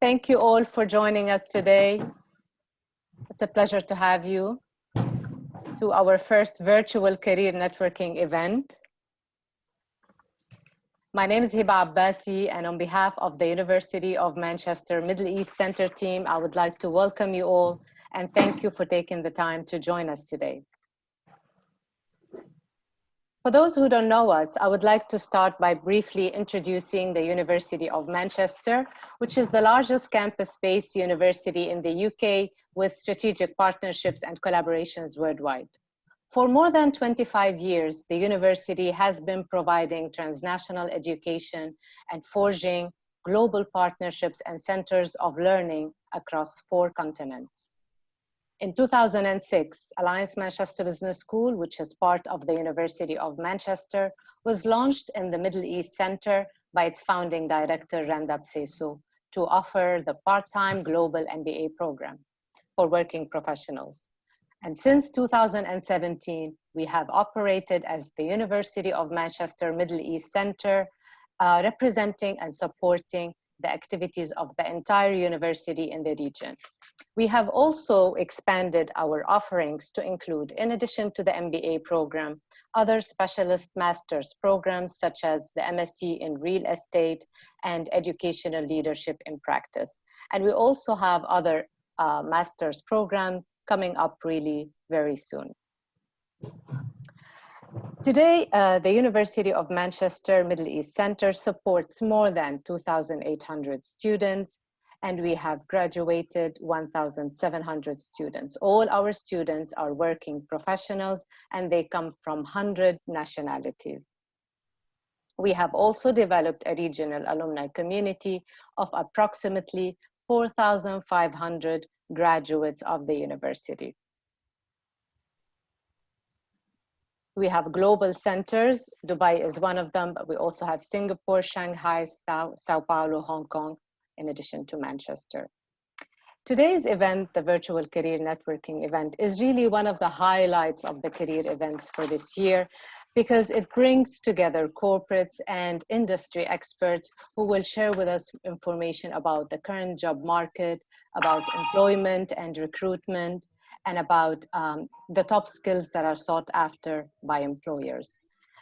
Thank you all for joining us today. It's a pleasure to have you to our first virtual career networking event. My name is Hiba Abbasi, and on behalf of the University of Manchester Middle East Center team, I would like to welcome you all and thank you for taking the time to join us today. For those who don't know us, I would like to start by briefly introducing the University of Manchester, which is the largest campus-based university in the UK with strategic partnerships and collaborations worldwide. For more than 25 years, the university has been providing transnational education and forging global partnerships and centers of learning across 4 continents. In 2006, Alliance Manchester Business School, which is part of the University of Manchester, was launched in the Middle East Center by its founding director, Randa Bsesu, to offer the part-time global MBA program for working professionals. And since 2017, we have operated as the University of Manchester Middle East Center, representing and supporting the activities of the entire university in the region. We have also expanded our offerings to include, in addition to the MBA program, other specialist master's programs such as the MSc in Real Estate and Educational Leadership in Practice. And we also have other master's programs coming up really very soon. Today, the University of Manchester Middle East Center supports more than 2,800 students, and we have graduated 1,700 students. All our students are working professionals, and they come from 100 nationalities. We have also developed a regional alumni community of approximately 4,500 graduates of the university. We have global centers. Dubai is one of them, but we also have Singapore, Shanghai, Sao Paulo, Hong Kong, in addition to Manchester. Today's event, the Virtual Career Networking event, is really one of the highlights of the career events for this year because it brings together corporates and industry experts who will share with us information about the current job market, about employment and recruitment, and about the top skills that are sought after by employers.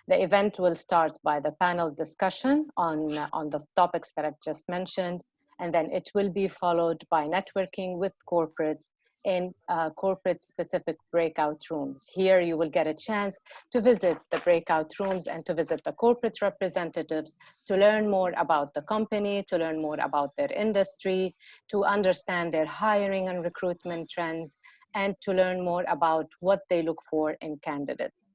The event will start by the panel discussion on the topics that I've just mentioned, and then it will be followed by networking with corporates in corporate-specific breakout rooms. Here you will get a chance to visit the breakout rooms and to visit the corporate representatives to learn more about the company, to learn more about their industry, to understand their hiring and recruitment trends, and to learn more about what they look for in candidates.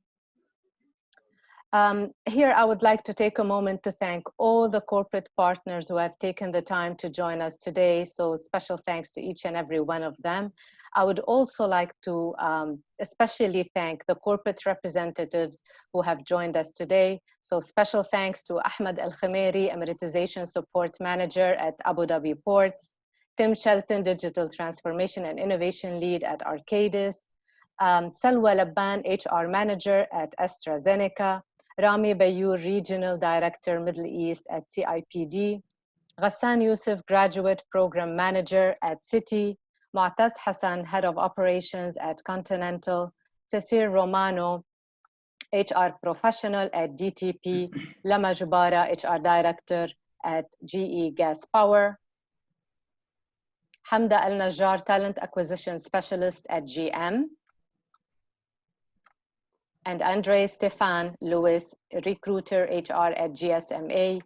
Here, I would like to take a moment to thank all the corporate partners who have taken the time to join us today. So special thanks to each and every one of them. I would also like to especially thank the corporate representatives who have joined us today. So special thanks to Ahmed Al-Khameri, Emeritization Support Manager at Abu Dhabi Ports, Tim Shelton, Digital Transformation and Innovation Lead at Arcadis, Salwa Labban, HR Manager at AstraZeneca, Rami Bayour, Regional Director, Middle East at CIPD, Ghassan Youssef, Graduate Program Manager at Citi, Mu'taz Hassan, Head of Operations at Continental, Cecile Romano, HR Professional at DTP, Lama Jubara, HR Director at GE Gas Power, Hamda Al-Najjar, Talent Acquisition Specialist at GM, and Andre Stefan Lewis, Recruiter HR at GSMA,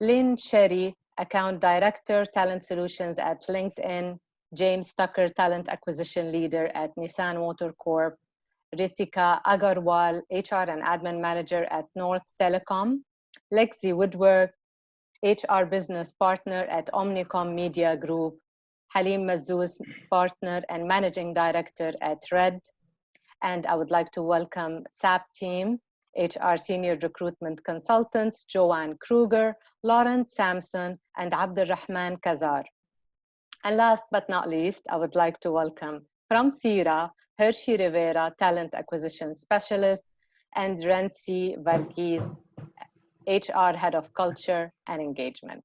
Lynn Sherry, Account Director, Talent Solutions at LinkedIn, James Tucker, Talent Acquisition Leader at Nissan Motor Corp, Ritika Agarwal, HR and Admin Manager at North Telecom, Lexi Woodwork, HR Business Partner at Omnicom Media Group, Halim Mazzouz, Partner and Managing Director at Red. And I would like to welcome SAP team, HR Senior Recruitment Consultants, Joanne Kruger, Laurent Sampson, and Abdulrahman Kazar. And last but not least, I would like to welcome from Sira, Hershey Rivera, Talent Acquisition Specialist, and Renzi Varghese, HR Head of Culture and Engagement.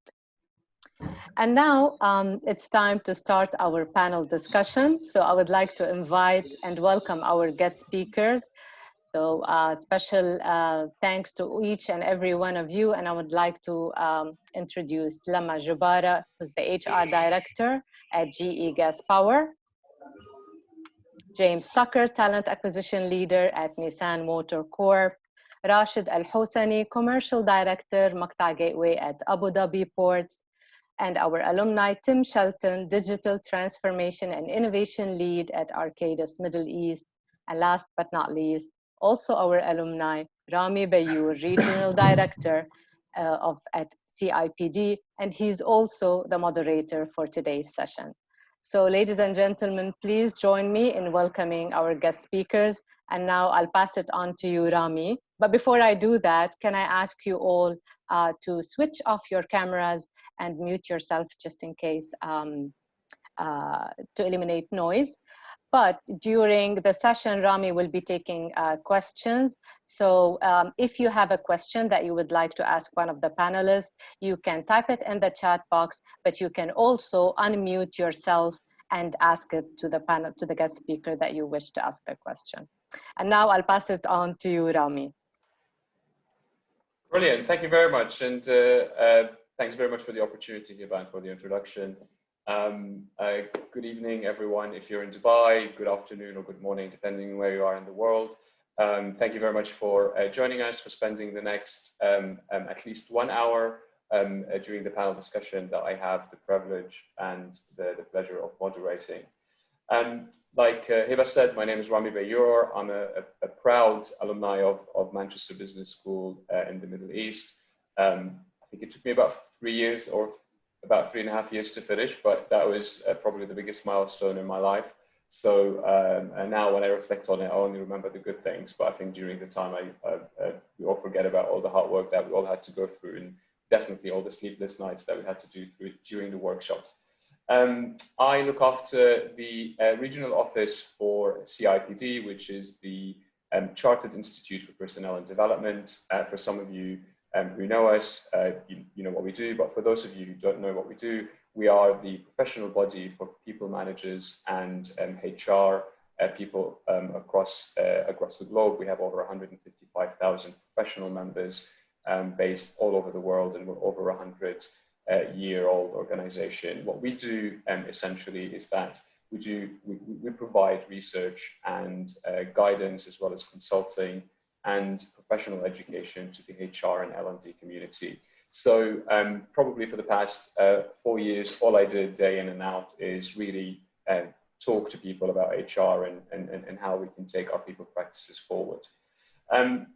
And now it's time to start our panel discussion. So I would like to invite and welcome our guest speakers. So special thanks to each and every one of you. And I would like to introduce Lama Jubara, who's the HR director at GE Gas Power. James Tucker, talent acquisition leader at Nissan Motor Corp. Rashid Al-Hosani, commercial director, Maqta Gateway at Abu Dhabi Ports. And our alumni, Tim Shelton, digital transformation and innovation lead at Arcadis Middle East. And last but not least, also our alumni, Rami Bayour, regional director at CIPD, and he's also the moderator for today's session. So ladies and gentlemen, please join me in welcoming our guest speakers. And now I'll pass it on to you, Rami. But before I do that, can I ask you all to switch off your cameras and mute yourself just in case to eliminate noise. But during the session, Rami will be taking questions. So if you have a question that you would like to ask one of the panelists, you can type it in the chat box, but you can also unmute yourself and ask it to the panel, to the guest speaker that you wish to ask the question. And now I'll pass it on to you, Rami. Brilliant, thank you very much. And thanks very much for the opportunity, Hiban, for the introduction. Good evening, everyone. If you're in Dubai, good afternoon or good morning, depending where you are in the world. Thank you very much for joining us, for spending the next at least 1 hour during the panel discussion that I have the privilege and the pleasure of moderating. Like Hiba said, my name is Rami Bayour. I'm a proud alumni of Manchester Business School in the Middle East. I think it took me about 3 years or about 3.5 years to finish, but that was probably the biggest milestone in my life. So and now when I reflect on it, I only remember the good things, but I think during the time we all forget about all the hard work that we all had to go through, and definitely all the sleepless nights that we had to do during the workshops. I look after the regional office for CIPD, which is the Chartered Institute for Personnel and Development. For some of you who know us, you know what we do, but for those of you who don't know what we do, we are the professional body for people managers and HR people across the globe. We have over 155,000 professional members based all over the world, and we're over 100-year-old organization. What we do essentially is that we provide research and guidance, as well as consulting and professional education to the HR and L&D community. So probably for the past 4 years, all I did day in and out is really talk to people about HR and how we can take our people practices forward. And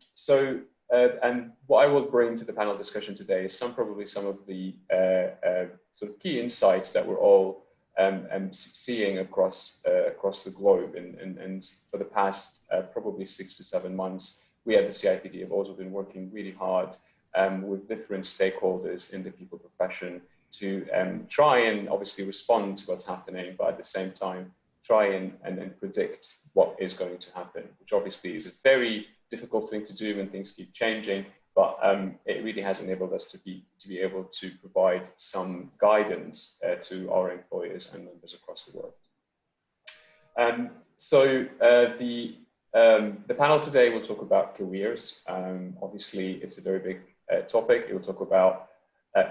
what I will bring to the panel discussion today is probably some of the sort of key insights that we're all seeing across the globe. And for the past probably 6 to 7 months, we at the CIPD have also been working really hard with different stakeholders in the people profession to try and obviously respond to what's happening, but at the same time, try and predict what is going to happen, which obviously is a very difficult thing to do when things keep changing, but it really has enabled us to be able to provide some guidance to our employers and members across the world. The panel today will talk about careers. Obviously, it's a very big topic. It will talk about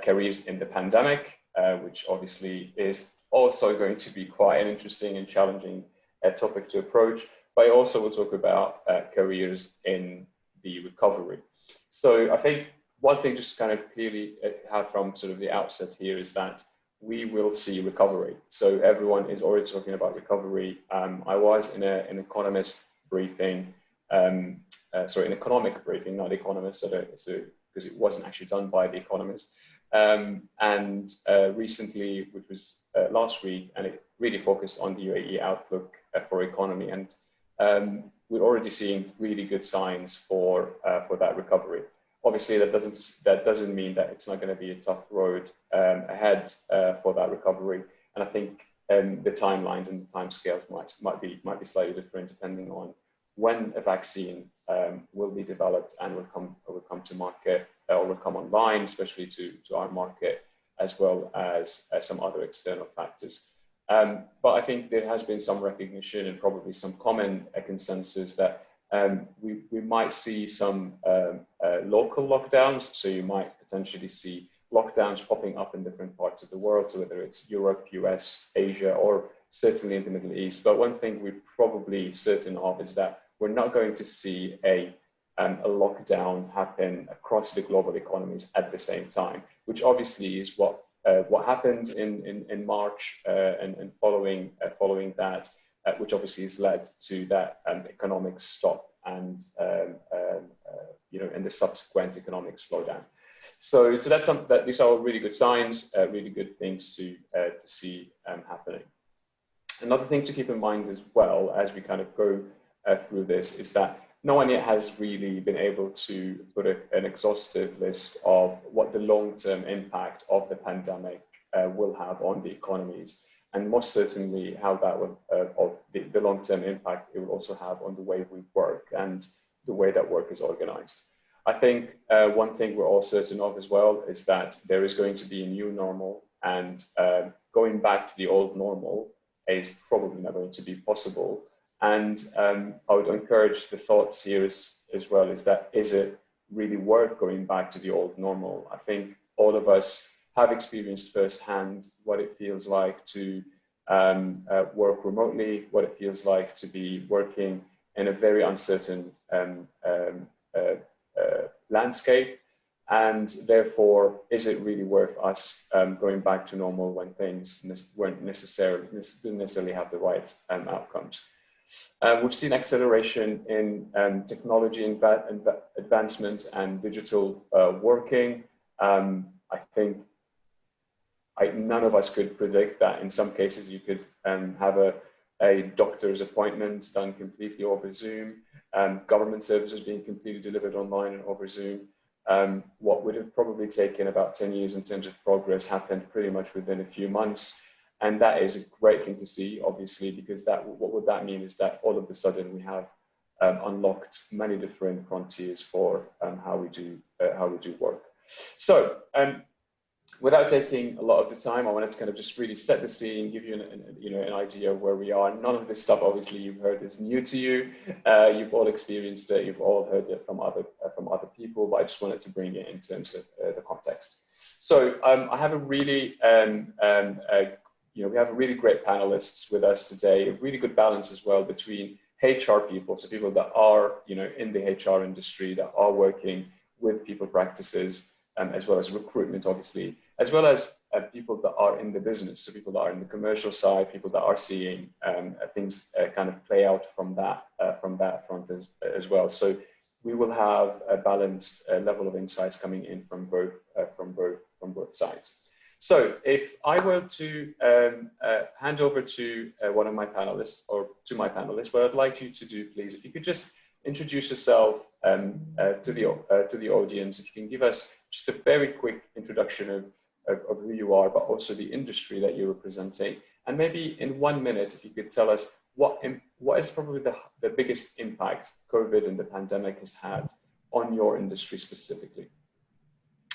careers in the pandemic, which obviously is also going to be quite an interesting and challenging topic to approach. But I also will talk about careers in the recovery. So I think one thing just kind of clearly have from sort of the outset here is that we will see recovery. So everyone is already talking about recovery. I was in an economist briefing, an economic briefing, not economist, because it wasn't actually done by the Economist. Recently, which was last week, and it really focused on the UAE outlook for economy. And we're already seeing really good signs for that recovery. Obviously, that doesn't mean that it's not going to be a tough road ahead for that recovery. And I think the timelines and the timescales might be slightly different depending on when a vaccine will be developed and will come to market or will come online, especially to our market, as well as some other external factors. But I think there has been some recognition and probably some common consensus that we might see some local lockdowns. So you might potentially see lockdowns popping up in different parts of the world, so whether it's Europe, US, Asia, or certainly in the Middle East. But one thing we're probably certain of is that we're not going to see a lockdown happen across the global economies at the same time, which obviously is what happened in March and following that, which obviously has led to that economic stop and and the subsequent economic slowdown. So that's something that these are really good signs, really good things to see happening. Another thing to keep in mind as well as we kind of go through this is that no one yet has really been able to put an exhaustive list of what the long-term impact of the pandemic will have on the economies, and most certainly how that will, of the long-term impact it will also have on the way we work and the way that work is organized. I think one thing we're all certain of as well is that there is going to be a new normal, and going back to the old normal is probably not going to be possible. And I would encourage the thoughts here as well is that, is it really worth going back to the old normal? I think all of us have experienced firsthand what it feels like to work remotely, what it feels like to be working in a very uncertain landscape. And therefore, is it really worth us going back to normal when things didn't necessarily have the right outcomes? We've seen acceleration in technology advancement and digital working. I think none of us could predict that in some cases you could have a doctor's appointment done completely over Zoom, government services being completely delivered online and over Zoom. What would have probably taken about 10 years in terms of progress happened pretty much within a few months. And that is a great thing to see, obviously, because what would that mean is that all of a sudden we have unlocked many different frontiers for how we do work. So without taking a lot of the time, I wanted to kind of just really set the scene, give you an idea of where we are. None of this stuff, obviously, you've heard is new to you. You've all experienced it. You've all heard it from other people. But I just wanted to bring it in terms of the context. So I have a really we have a really great panelists with us today. A really good balance as well between HR people, so people that are in the HR industry, that are working with people practices, as well as recruitment, obviously, as well as people that are in the business, so people that are in the commercial side, people that are seeing things kind of play out from that front as well. So we will have a balanced level of insights coming in from both sides. So if I were to hand over to one of my panelists, or to my panelists, what I'd like you to do, please, if you could just introduce yourself to the audience. If you can give us just a very quick introduction of who you are, but also the industry that you're representing. And maybe in 1 minute, if you could tell us what is probably the biggest impact COVID and the pandemic has had on your industry specifically.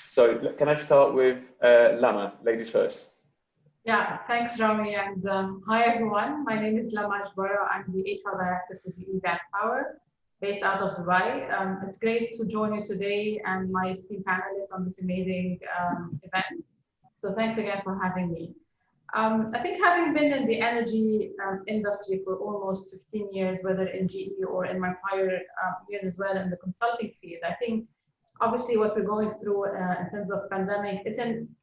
So can I start with Lama, ladies first? Yeah, thanks, Rami, and hi everyone. My name is Lama Ajbara. I'm the HR director for GE Gas Power, based out of Dubai. It's great to join you today and my esteemed panelists on this amazing event. So thanks again for having me. I think having been in the energy industry for almost 15 years, whether in GE or in my prior years as well in the consulting field, I think obviously what we're going through in terms of pandemic,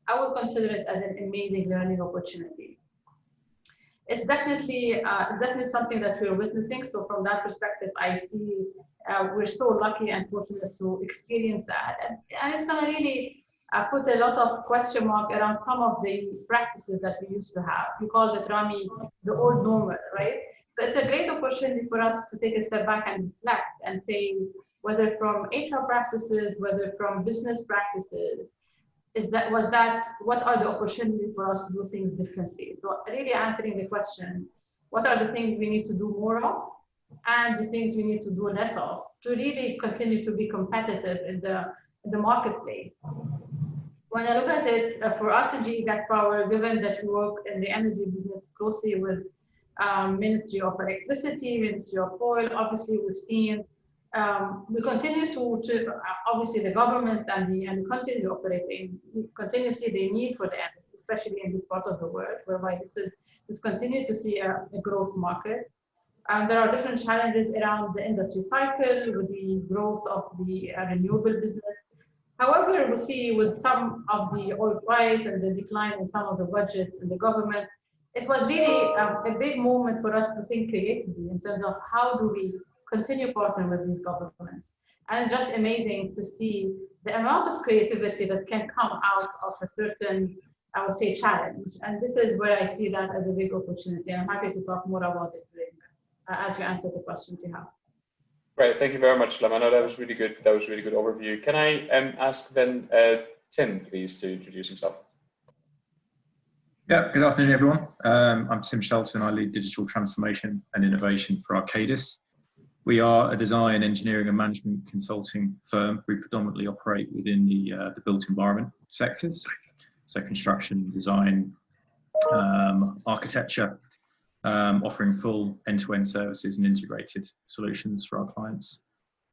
I would consider it as an amazing learning opportunity. It's definitely something that we're witnessing. So from that perspective, I see we're so lucky and fortunate to experience that. And it's going to really put a lot of question mark around some of the practices that we used to have. You called it, Rami, the old normal, right? But it's a great opportunity for us to take a step back and reflect and say, whether from HR practices, whether from business practices, what are the opportunities for us to do things differently? So really answering the question, what are the things we need to do more of and the things we need to do less of to really continue to be competitive in the marketplace? when I look at it, for us in GE Gas Power, given that we work in the energy business closely with Ministry of Electricity, Ministry of Oil, obviously we've seen, we continue to obviously the government and the countries we operate in, we continue to see the need for the energy, especially in this part of the world, whereby this continues to see a growth market. There are different challenges around the industry cycle with the growth of the renewable business. However, we see with some of the oil price and the decline in some of the budgets in the government, it was really a big moment for us to think creatively in terms of how do we continue partnering with these governments. And just amazing to see the amount of creativity that can come out of a certain, I would say, challenge. And this is where I see that as a big opportunity. I'm happy to talk more about it as we answer the questions you have. Great, thank you very much, Lama. No, that was really good. That was a really good overview. Can I ask then Tim, please, to introduce himself? Yeah, good afternoon, everyone. I'm Tim Shelton. I lead digital transformation and innovation for Arcadis. We are a design, engineering and management consulting firm. We predominantly operate within the built environment sectors, so construction, design, architecture, offering full end-to-end services and integrated solutions for our clients.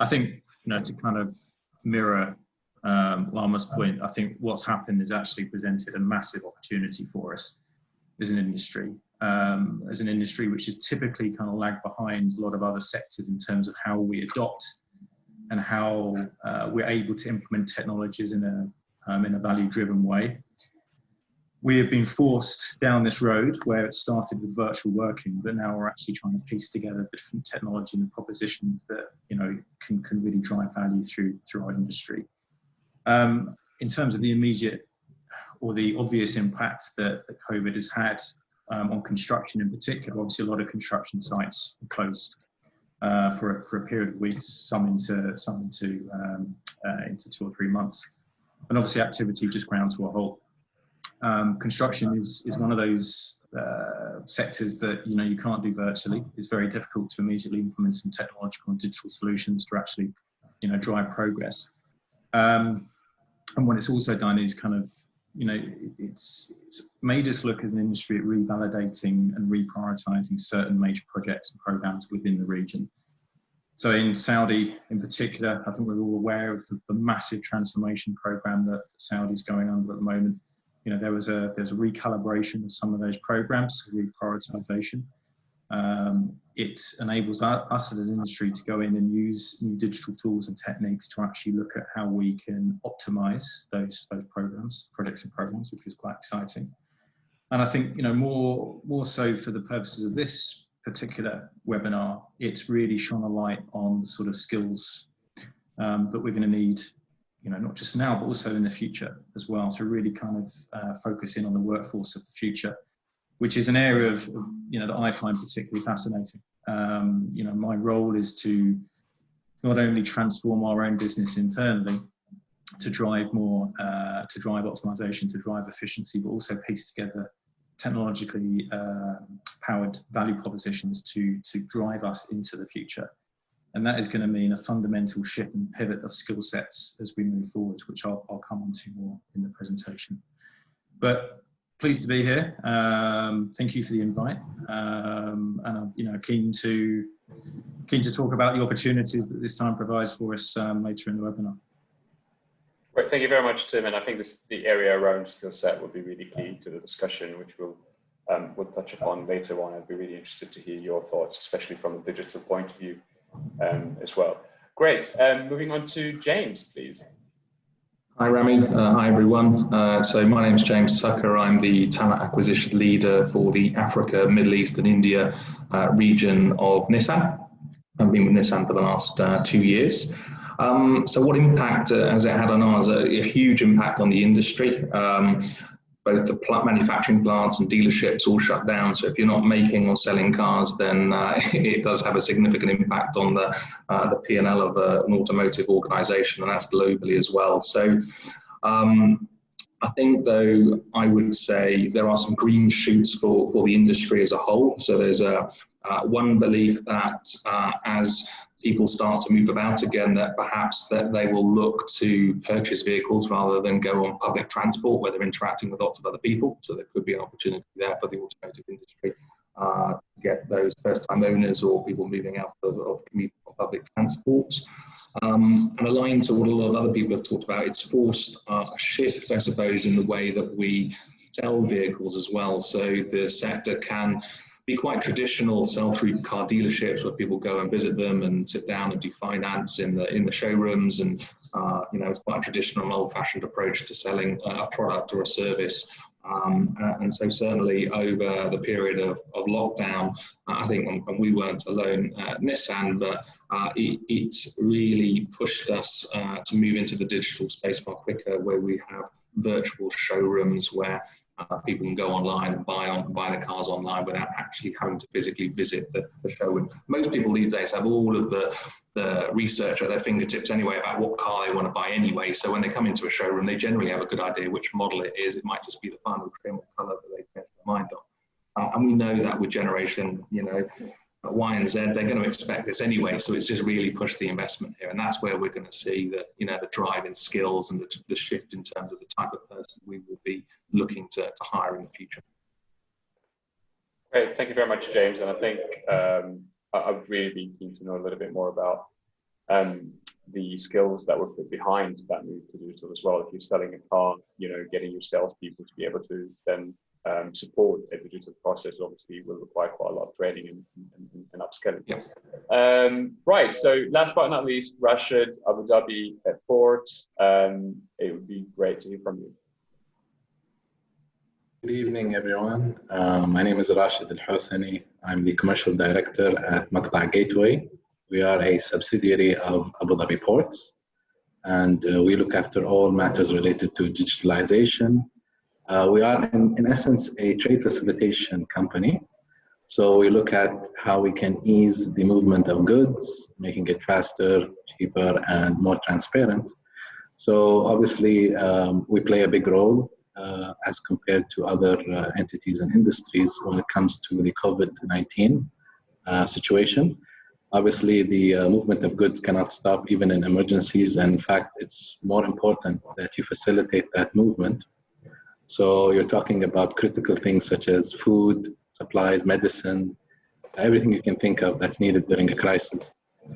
I think, to kind of mirror Lama's point, I think what's happened is actually presented a massive opportunity for us as an industry which is typically kind of lagged behind a lot of other sectors in terms of how we adopt and how we're able to implement technologies in a value-driven way. We have been forced down this road where it started with virtual working, but now we're actually trying to piece together the different technology and the propositions that can really drive value through our industry. In terms of the immediate or the obvious impact that COVID has had on construction in particular, obviously a lot of construction sites were closed for a period of weeks, some into 2 or 3 months, and obviously activity just ground to a halt. Construction is one of those sectors that you can't do virtually. It's very difficult to immediately implement some technological and digital solutions to actually drive progress. And what it's also done is kind of it's made us look as an industry at revalidating and reprioritizing certain major projects and programs within the region. So in Saudi in particular, I think we're all aware of the massive transformation program that Saudi's going under at the moment. There's a recalibration of some of those programs, reprioritization. It enables us as an industry to go in and use new digital tools and techniques to actually look at how we can optimize those programs, projects and programs, which is quite exciting. And I think, more so for the purposes of this particular webinar, it's really shone a light on the sort of skills that we're going to need, not just now, but also in the future as well. So really kind of focus in on the workforce of the future, which is an area of, that I find particularly fascinating. My role is to not only transform our own business internally to drive more, to drive optimization, to drive efficiency, but also piece together technologically powered value propositions to drive us into the future. And that is going to mean a fundamental shift and pivot of skill sets as we move forward, which I'll come on to more in the presentation. But pleased to be here. Thank you for the invite. And I'm keen to talk about the opportunities that this time provides for us later in the webinar. Great, thank you very much, Tim. And I think the area around skill set will be really key to the discussion, which we'll touch upon later on. I'd be really interested to hear your thoughts, especially from a digital point of view as well. Great. Moving on to James, please. Hi, Rami. Hi, everyone. So my name is James Tucker. I'm the talent acquisition leader for the Africa, Middle East and India region of Nissan. I've been with Nissan for the last 2 years. So what impact has it had on ours? A huge impact on the industry. Both the manufacturing plants and dealerships all shut down. So if you're not making or selling cars, then it does have a significant impact on the P&L of an automotive organization, and that's globally as well. So I think, though, I would say there are some green shoots for the industry as a whole. So there's one belief that as people start to move about again, that perhaps that they will look to purchase vehicles rather than go on public transport where they're interacting with lots of other people. So there could be an opportunity there for the automotive industry to get those first-time owners or people moving out of commuting on public transport. And aligned to what a lot of other people have talked about, it's forced a shift, I suppose, in the way that we sell vehicles as well. So the sector can be quite traditional, sell through car dealerships where people go and visit them and sit down and do finance in the showrooms, and you know, it's quite a traditional, old-fashioned approach to selling a product or a service. And so certainly over the period of lockdown, I think, and we weren't alone at Nissan, but it really pushed us to move into the digital space far quicker, where we have virtual showrooms where people can go online and buy the cars online without actually having to physically visit the showroom. Most people these days have all of the research at their fingertips anyway about what car they want to buy anyway. So when they come into a showroom, they generally have a good idea which model it is. It might just be the final trim or colour that they change their mind on. And we know that with generation, you know, Y and Z, they're going to expect this anyway. So it's just really pushed the investment here. And that's where we're going to see the, you know, the drive in skills and the shift in terms of the type of person we will be looking to hire in the future. Great, thank you very much, James. And I think I'd really be keen to know a little bit more about the skills that were put behind that move to digital as well. If you're selling a car, you know, getting your salespeople to be able to then support a digital process obviously will require quite a lot of training and upskilling. Yes. Right, so last but not least, Rashid, Abu Dhabi Ports. It would be great to hear from you. Good evening, everyone. My name is Rashid Al-Hosani. I'm the Commercial Director at Maqta Gateway. We are a subsidiary of Abu Dhabi Ports, and we look after all matters related to digitalization. We are, in essence, a trade facilitation company. So we look at how we can ease the movement of goods, making it faster, cheaper, and more transparent. So obviously, we play a big role as compared to other entities and industries when it comes to the COVID-19 situation. Obviously, the movement of goods cannot stop even in emergencies. And in fact, it's more important that you facilitate that movement. So you're talking about critical things such as food, supplies, medicine, everything you can think of that's needed during a crisis.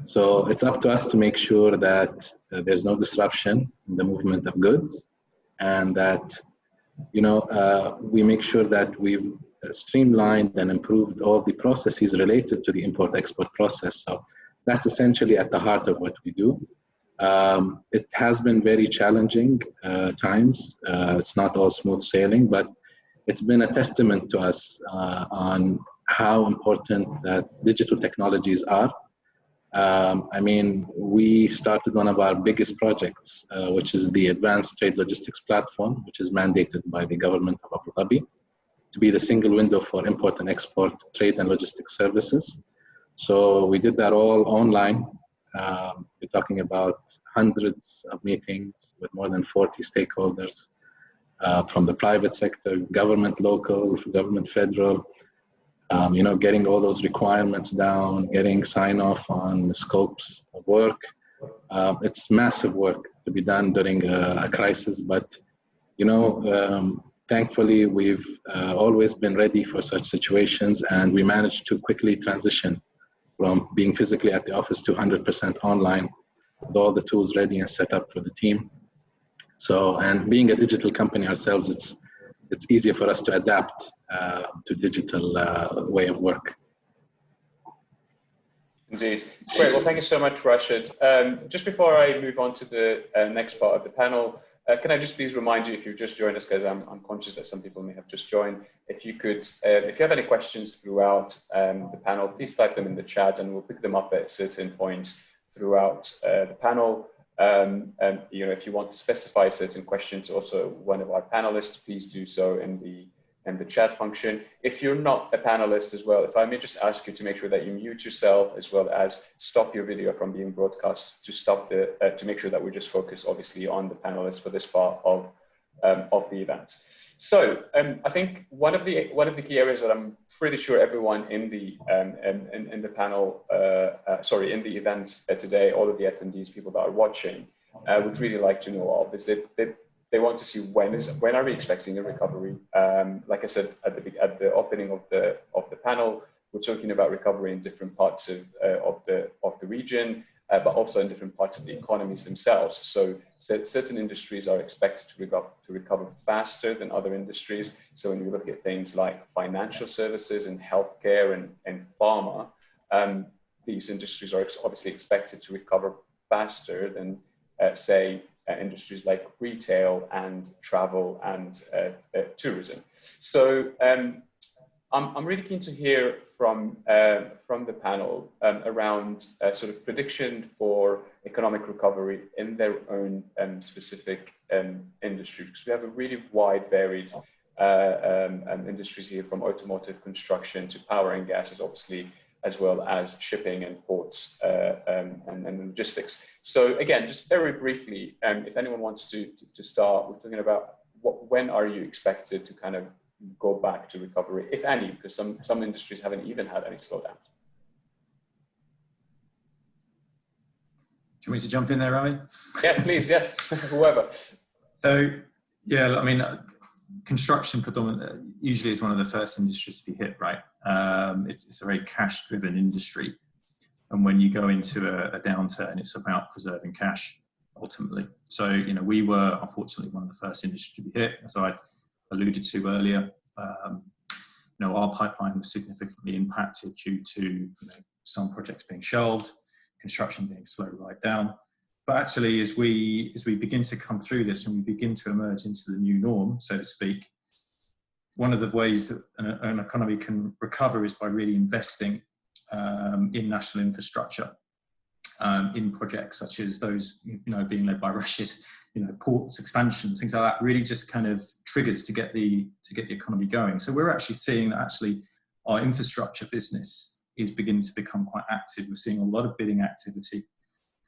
So it's up to us to make sure that there's no disruption in the movement of goods, and that, you know, we make sure that we've streamlined and improved all the processes related to the import-export process. So that's essentially at the heart of what we do. It has been very challenging times. It's not all smooth sailing, but it's been a testament to us on how important that digital technologies are. I mean, we started one of our biggest projects, which is the Advanced Trade Logistics Platform, which is mandated by the government of Abu Dhabi to be the single window for import and export trade and logistics services. So we did that all online. We're talking about hundreds of meetings with more than 40 stakeholders from the private sector, government local, government federal, you know, getting all those requirements down, getting sign off on the scopes of work. It's massive work to be done during a crisis, but, you know, thankfully we've always been ready for such situations, and we managed to quickly transition from being physically at the office to 100% online with all the tools ready and set up for the team. So, and being a digital company ourselves, it's easier for us to adapt to digital way of work. Indeed. Great. Well, thank you so much, Rashid. Just before I move on to the next part of the panel, can I just please remind you, if you've just joined us, because I'm conscious that some people may have just joined, if you could, if you have any questions throughout the panel, please type them in the chat and we'll pick them up at certain points throughout the panel. And you know, if you want to specify certain questions to also one of our panelists, please do so in the chat function. If you're not a panelist as well, if I may just ask you to make sure that you mute yourself, as well as stop your video from being broadcast, to stop the to make sure that we just focus obviously on the panelists for this part of the event. So I think one of the key areas that I'm pretty sure everyone in the panel, in the event today, all of the attendees, people that are watching, would really like to know of is they want to see when are we expecting a recovery. Like I said at the opening of the panel, we're talking about recovery in different parts of the region, but also in different parts of the economies themselves. So certain industries are expected to recover faster than other industries. So when we look at things like financial services and healthcare and pharma, these industries are obviously expected to recover faster than, say, industries like retail and travel and tourism. So I'm really keen to hear from the panel around sort of prediction for economic recovery in their own specific industry, because we have a really wide, varied industries here, from automotive, construction to power and gases, obviously, as well as shipping and ports and logistics. So again, just very briefly, if anyone wants to start, we're talking about when are you expected to kind of go back to recovery, if any, because some industries haven't even had any slowdown. Do you want me to jump in there, Rami? Yeah, please, yes, whoever. So, yeah, I mean, construction predominantly usually is one of the first industries to be hit, right? It's a very cash-driven industry. And when you go into a downturn, it's about preserving cash, ultimately. So, you know, we were, unfortunately, one of the first industries to be hit, as I alluded to earlier. You know, our pipeline was significantly impacted due to some projects being shelved, construction being slowed right down. But actually, as we begin to come through this and we begin to emerge into the new norm, so to speak, one of the ways that an economy can recover is by really investing in national infrastructure, in projects such as those being led by Rashid, ports, expansions, things like that. Really, just kind of triggers to get the economy going. So we're actually seeing that actually our infrastructure business is beginning to become quite active. We're seeing a lot of bidding activity.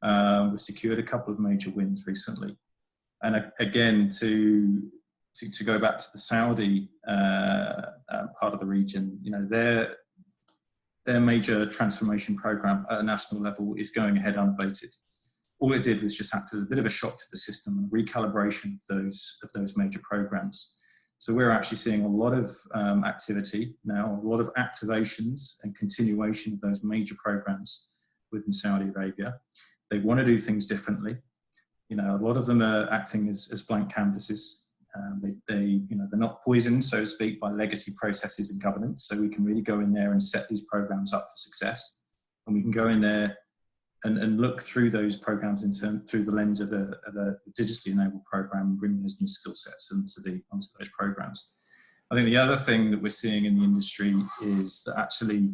We've secured a couple of major wins recently, and again to go back to the Saudi part of the region, their major transformation program at a national level is going ahead unabated. All it did was just act as a bit of a shock to the system and recalibration of those major programs. So we're actually seeing a lot of activity now, a lot of activations and continuation of those major programs within Saudi Arabia. They want to do things differently. A lot of them are acting as blank canvases. They're not poisoned, so to speak, by legacy processes and governance. So we can really go in there and set these programs up for success. And we can go in there and look through those programs through the lens of a digitally enabled program and bring those new skill sets onto those programs. I think the other thing that we're seeing in the industry is that actually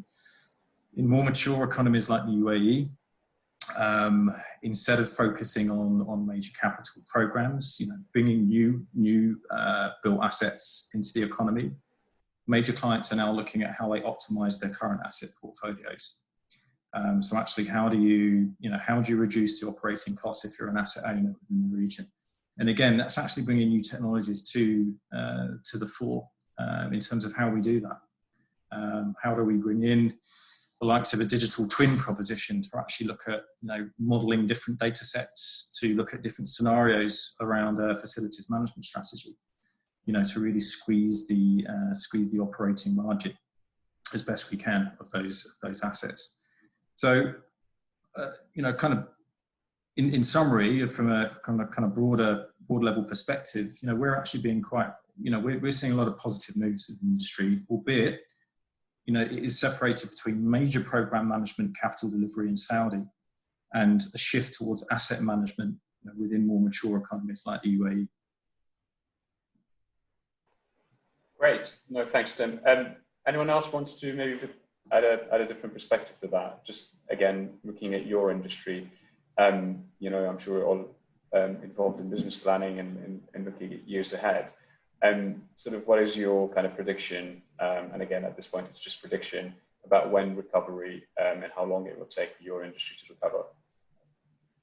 in more mature economies like the UAE, instead of focusing on major capital programs, bringing new built assets into the economy, major clients are now looking at how they optimize their current asset portfolios. So actually, how do you reduce the operating costs if you're an asset owner in the region? And again, that's actually bringing new technologies to the fore in terms of how we do that. How do we bring in the likes of a digital twin proposition to actually look at modeling different data sets, to look at different scenarios around a facilities management strategy, to really squeeze the operating margin as best we can of those assets. So, kind of in summary, from a kind of broad level perspective, we're actually being quite, we're seeing a lot of positive moves in the industry, albeit, it is separated between major program management, capital delivery in Saudi, and a shift towards asset management within more mature economies like the UAE. Great. No, thanks, Tim. Anyone else wants to maybe add a different perspective to that? Just again, looking at your industry, I'm sure we're all involved in business planning and looking at years ahead. Sort of what is your kind of prediction? And again, at this point, it's just prediction about when recovery and how long it will take for your industry to recover.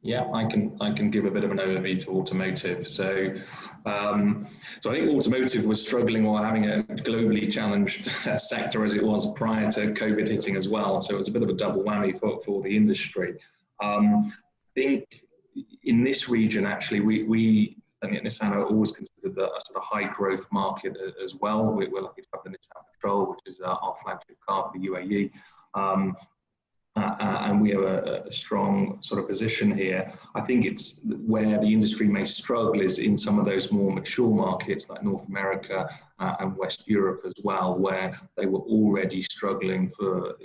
Yeah, I can give a bit of an overview to automotive. So I think automotive was struggling while having a globally challenged sector as it was prior to COVID hitting as well. So it was a bit of a double whammy for the industry. I think in this region, actually, we I think Nissan are always considered a sort of high growth market as well. We're lucky to have the Nissan Patrol, which is our flagship car for the UAE. And we have a strong sort of position here. I think it's where the industry may struggle is in some of those more mature markets like North America and West Europe as well, where they were already struggling for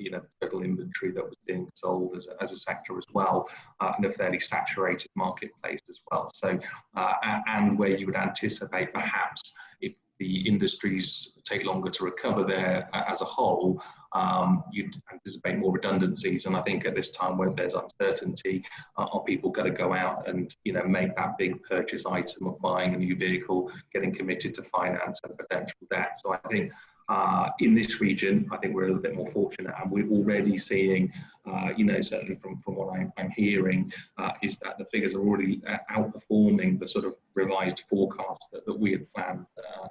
total inventory that was being sold as a sector as well, and a fairly saturated marketplace as well. So and where you would anticipate perhaps if the industries take longer to recover there as a whole, you'd anticipate more redundancies. And I think at this time where there's uncertainty, are people going to go out and make that big purchase item of buying a new vehicle, getting committed to finance and potential debt? So I think in this region, I think we're a little bit more fortunate, and we're already seeing, certainly from what I'm hearing, is that the figures are already outperforming the sort of revised forecast that we had planned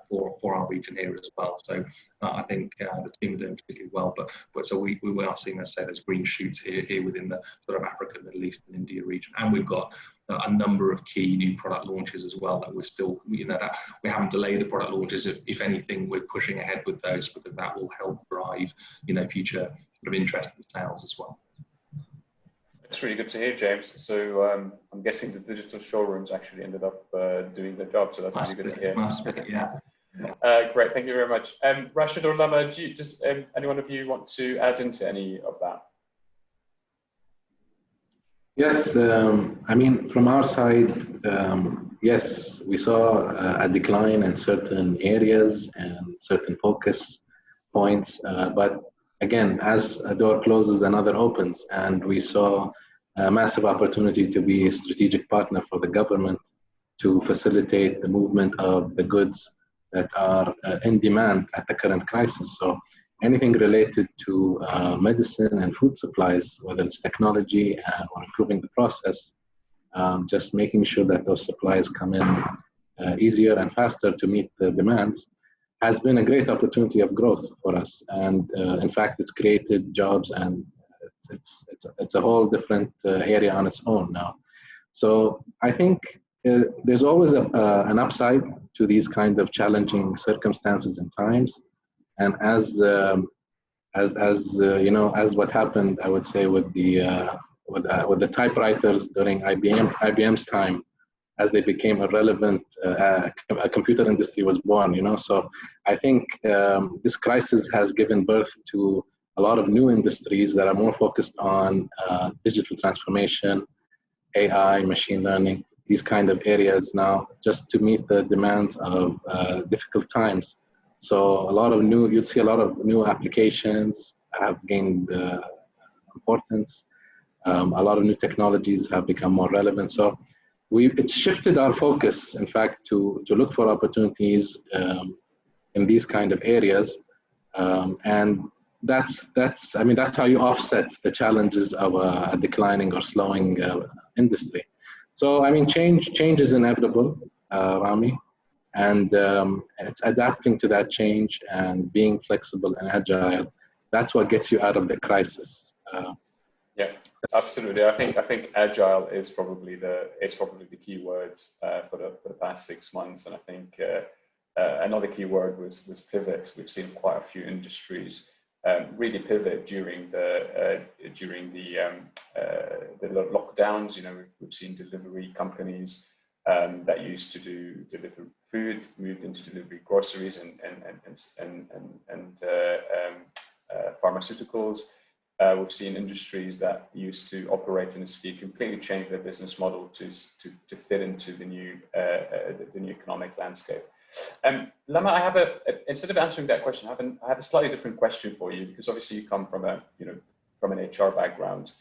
for our region here as well. So I think the team are doing particularly well, but so we are seeing, let's say, there's green shoots here within the sort of Africa, Middle East and India region, and we've got a number of key new product launches as well that we're still, that we haven't delayed the product launches. If anything, we're pushing ahead with those because that will help drive, future sort of interest in sales as well. It's really good to hear, James. So I'm guessing the digital showrooms actually ended up doing their job. So that's really good to hear. Must be, yeah. Great, thank you very much. Rashid or Lama, does any one of you want to add into any of that? Yes, I mean, from our side, yes, we saw a decline in certain areas and certain focus points. But again, as a door closes, another opens. And we saw a massive opportunity to be a strategic partner for the government to facilitate the movement of the goods that are in demand at the current crisis. So anything related to medicine and food supplies, whether it's technology or improving the process, just making sure that those supplies come in easier and faster to meet the demands, has been a great opportunity of growth for us. And in fact, it's created jobs, and it's a whole different area on its own now. So I think there's always an upside to these kind of challenging circumstances and times. And as what happened, I would say with the typewriters during IBM's time, as they became irrelevant, a computer industry was born. So I think this crisis has given birth to a lot of new industries that are more focused on digital transformation, AI, machine learning, these kind of areas now, just to meet the demands of difficult times. So you'll see a lot of new applications have gained importance. A lot of new technologies have become more relevant. So it's shifted our focus, in fact, to look for opportunities in these kind of areas. And that's how you offset the challenges of a declining or slowing industry. So, I mean, change is inevitable, Rami. And it's adapting to that change and being flexible and agile. That's what gets you out of the crisis. Yeah, absolutely. I think agile is probably the key word for the past 6 months. And I think another key word was pivot. We've seen quite a few industries really pivot during the lockdowns. We've seen delivery companies that used to deliver food moved into delivery groceries and pharmaceuticals. We've seen industries that used to operate in a sphere completely change their business model to fit into the new economic landscape. Lama, I have instead of answering that question, I have a slightly different question for you, because obviously you come from an HR background,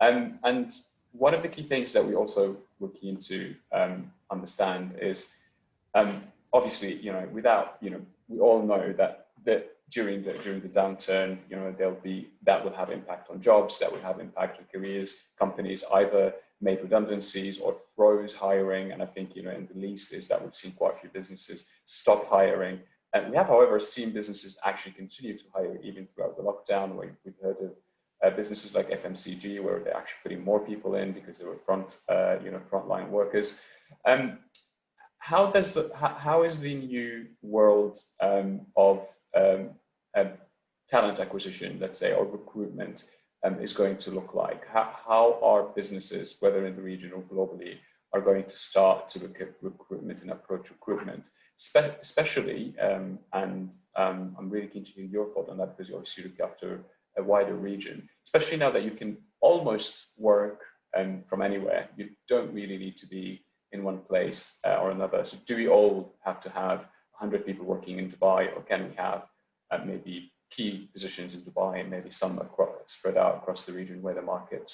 and one of the key things that we also were keen to understand is, obviously, we all know that during the downturn, that will have impact on jobs, that will have impact on careers. Companies either made redundancies or froze hiring. And I think, in the least is that we've seen quite a few businesses stop hiring. And we have, however, seen businesses actually continue to hire even throughout the lockdown. We've heard of businesses like FMCG, where they're actually putting more people in because they were frontline workers. How is the new world of talent acquisition, let's say, or recruitment is going to look like? How are businesses, whether in the region or globally, are going to start to look at recruitment and approach recruitment? Especially, and I'm really keen to hear your thought on that, because you obviously look after a wider region, especially now that you can almost work from anywhere. You don't really need to be in one place or another. So do we all have to have 100 people working in Dubai, or can we have maybe key positions in Dubai and maybe some spread out across the region where the markets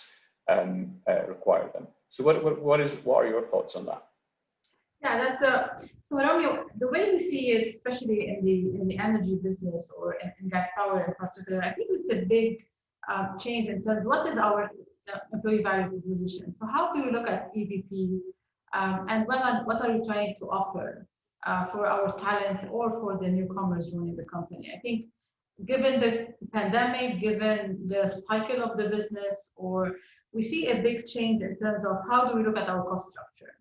require them? So what are your thoughts on that? Yeah, so Romeo, the way we see it, especially in the energy business or in gas power in particular, I think it's a big change in terms of what is our employee value proposition. So how do we look at EVP and what are we trying to offer for our talents or for the newcomers joining the company? I think given the pandemic, given the cycle of the business, we see a big change in terms of how do we look at our cost structure.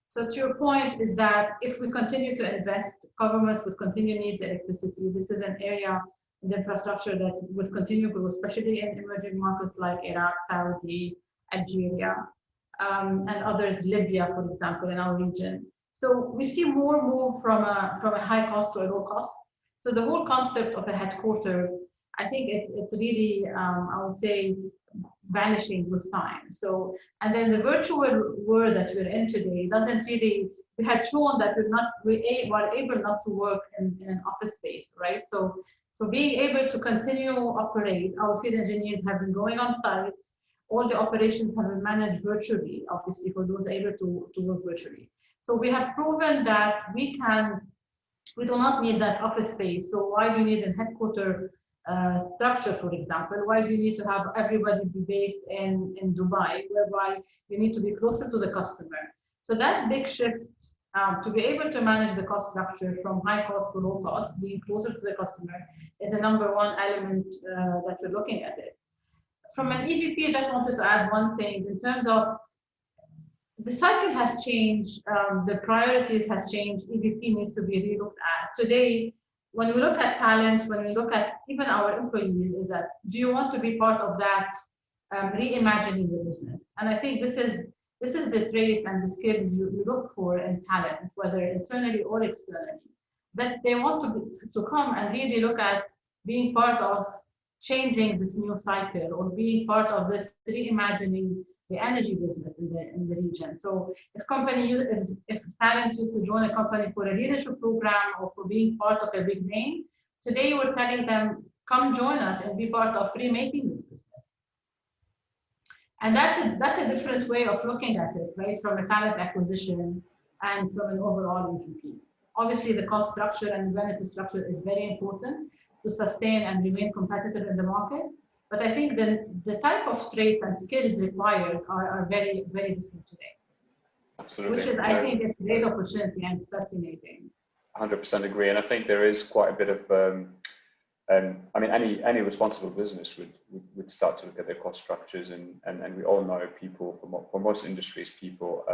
So to your point is that if we continue to invest, governments would continue to need electricity. This is an area in the infrastructure that would continue to grow, especially in emerging markets like Iraq, Saudi, Algeria, and others, Libya, for example, in our region. So we see more move from a high cost to a low cost. So the whole concept of a headquarter, I think it's really, I would say, vanishing with time. So, and then the virtual world that we're in today doesn't really, we had shown that we were able not to work in an office space, right? So being able to continue operate, our field engineers have been going on sites, all the operations have been managed virtually, obviously, for those able to work virtually. So we have proven that we do not need that office space. So why do you need a headquarter structure, for example? Why do you need to have everybody be based in Dubai, whereby you need to be closer to the customer? So that big shift to be able to manage the cost structure from high cost to low cost, being closer to the customer, is a number one element that we're looking at it. From an EVP, I just wanted to add one thing in terms of the cycle has changed, the priorities has changed, EVP needs to be relooked at. Today, when we look at talents, when we look at even our employees, is that, do you want to be part of that reimagining the business? And I think this is the traits and the skills you look for in talent, whether internally or externally, that they want to come and really look at being part of changing this new cycle or being part of this reimagining the energy business in the region. So if talents used to join a company for a leadership program or for being part of a big name, today we're telling them, come join us and be part of remaking this business. And that's a different way of looking at it, right? From a talent acquisition and from an overall EVP. Obviously, the cost structure and benefit structure is very important to sustain and remain competitive in the market. But I think the type of traits and skills required are very, very different today. Absolutely. Which is, I think, a great opportunity and it's fascinating. 100% agree. And I think there is quite a bit of, I mean, any responsible business would start to look at their cost structures. And we all know people, for most industries, people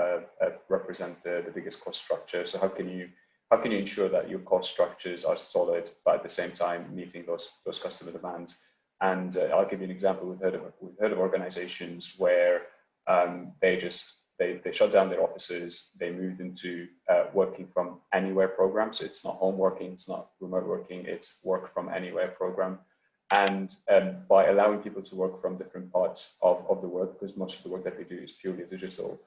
represent the biggest cost structure. So how can you ensure that your cost structures are solid, but at the same time meeting those customer demands? And I'll give you an example. We've heard of organizations where they shut down their offices. They moved into working from anywhere program. So it's not home working, it's not remote working, it's work from anywhere program. And by allowing people to work from different parts of the world, because most of the work that they do is purely digital,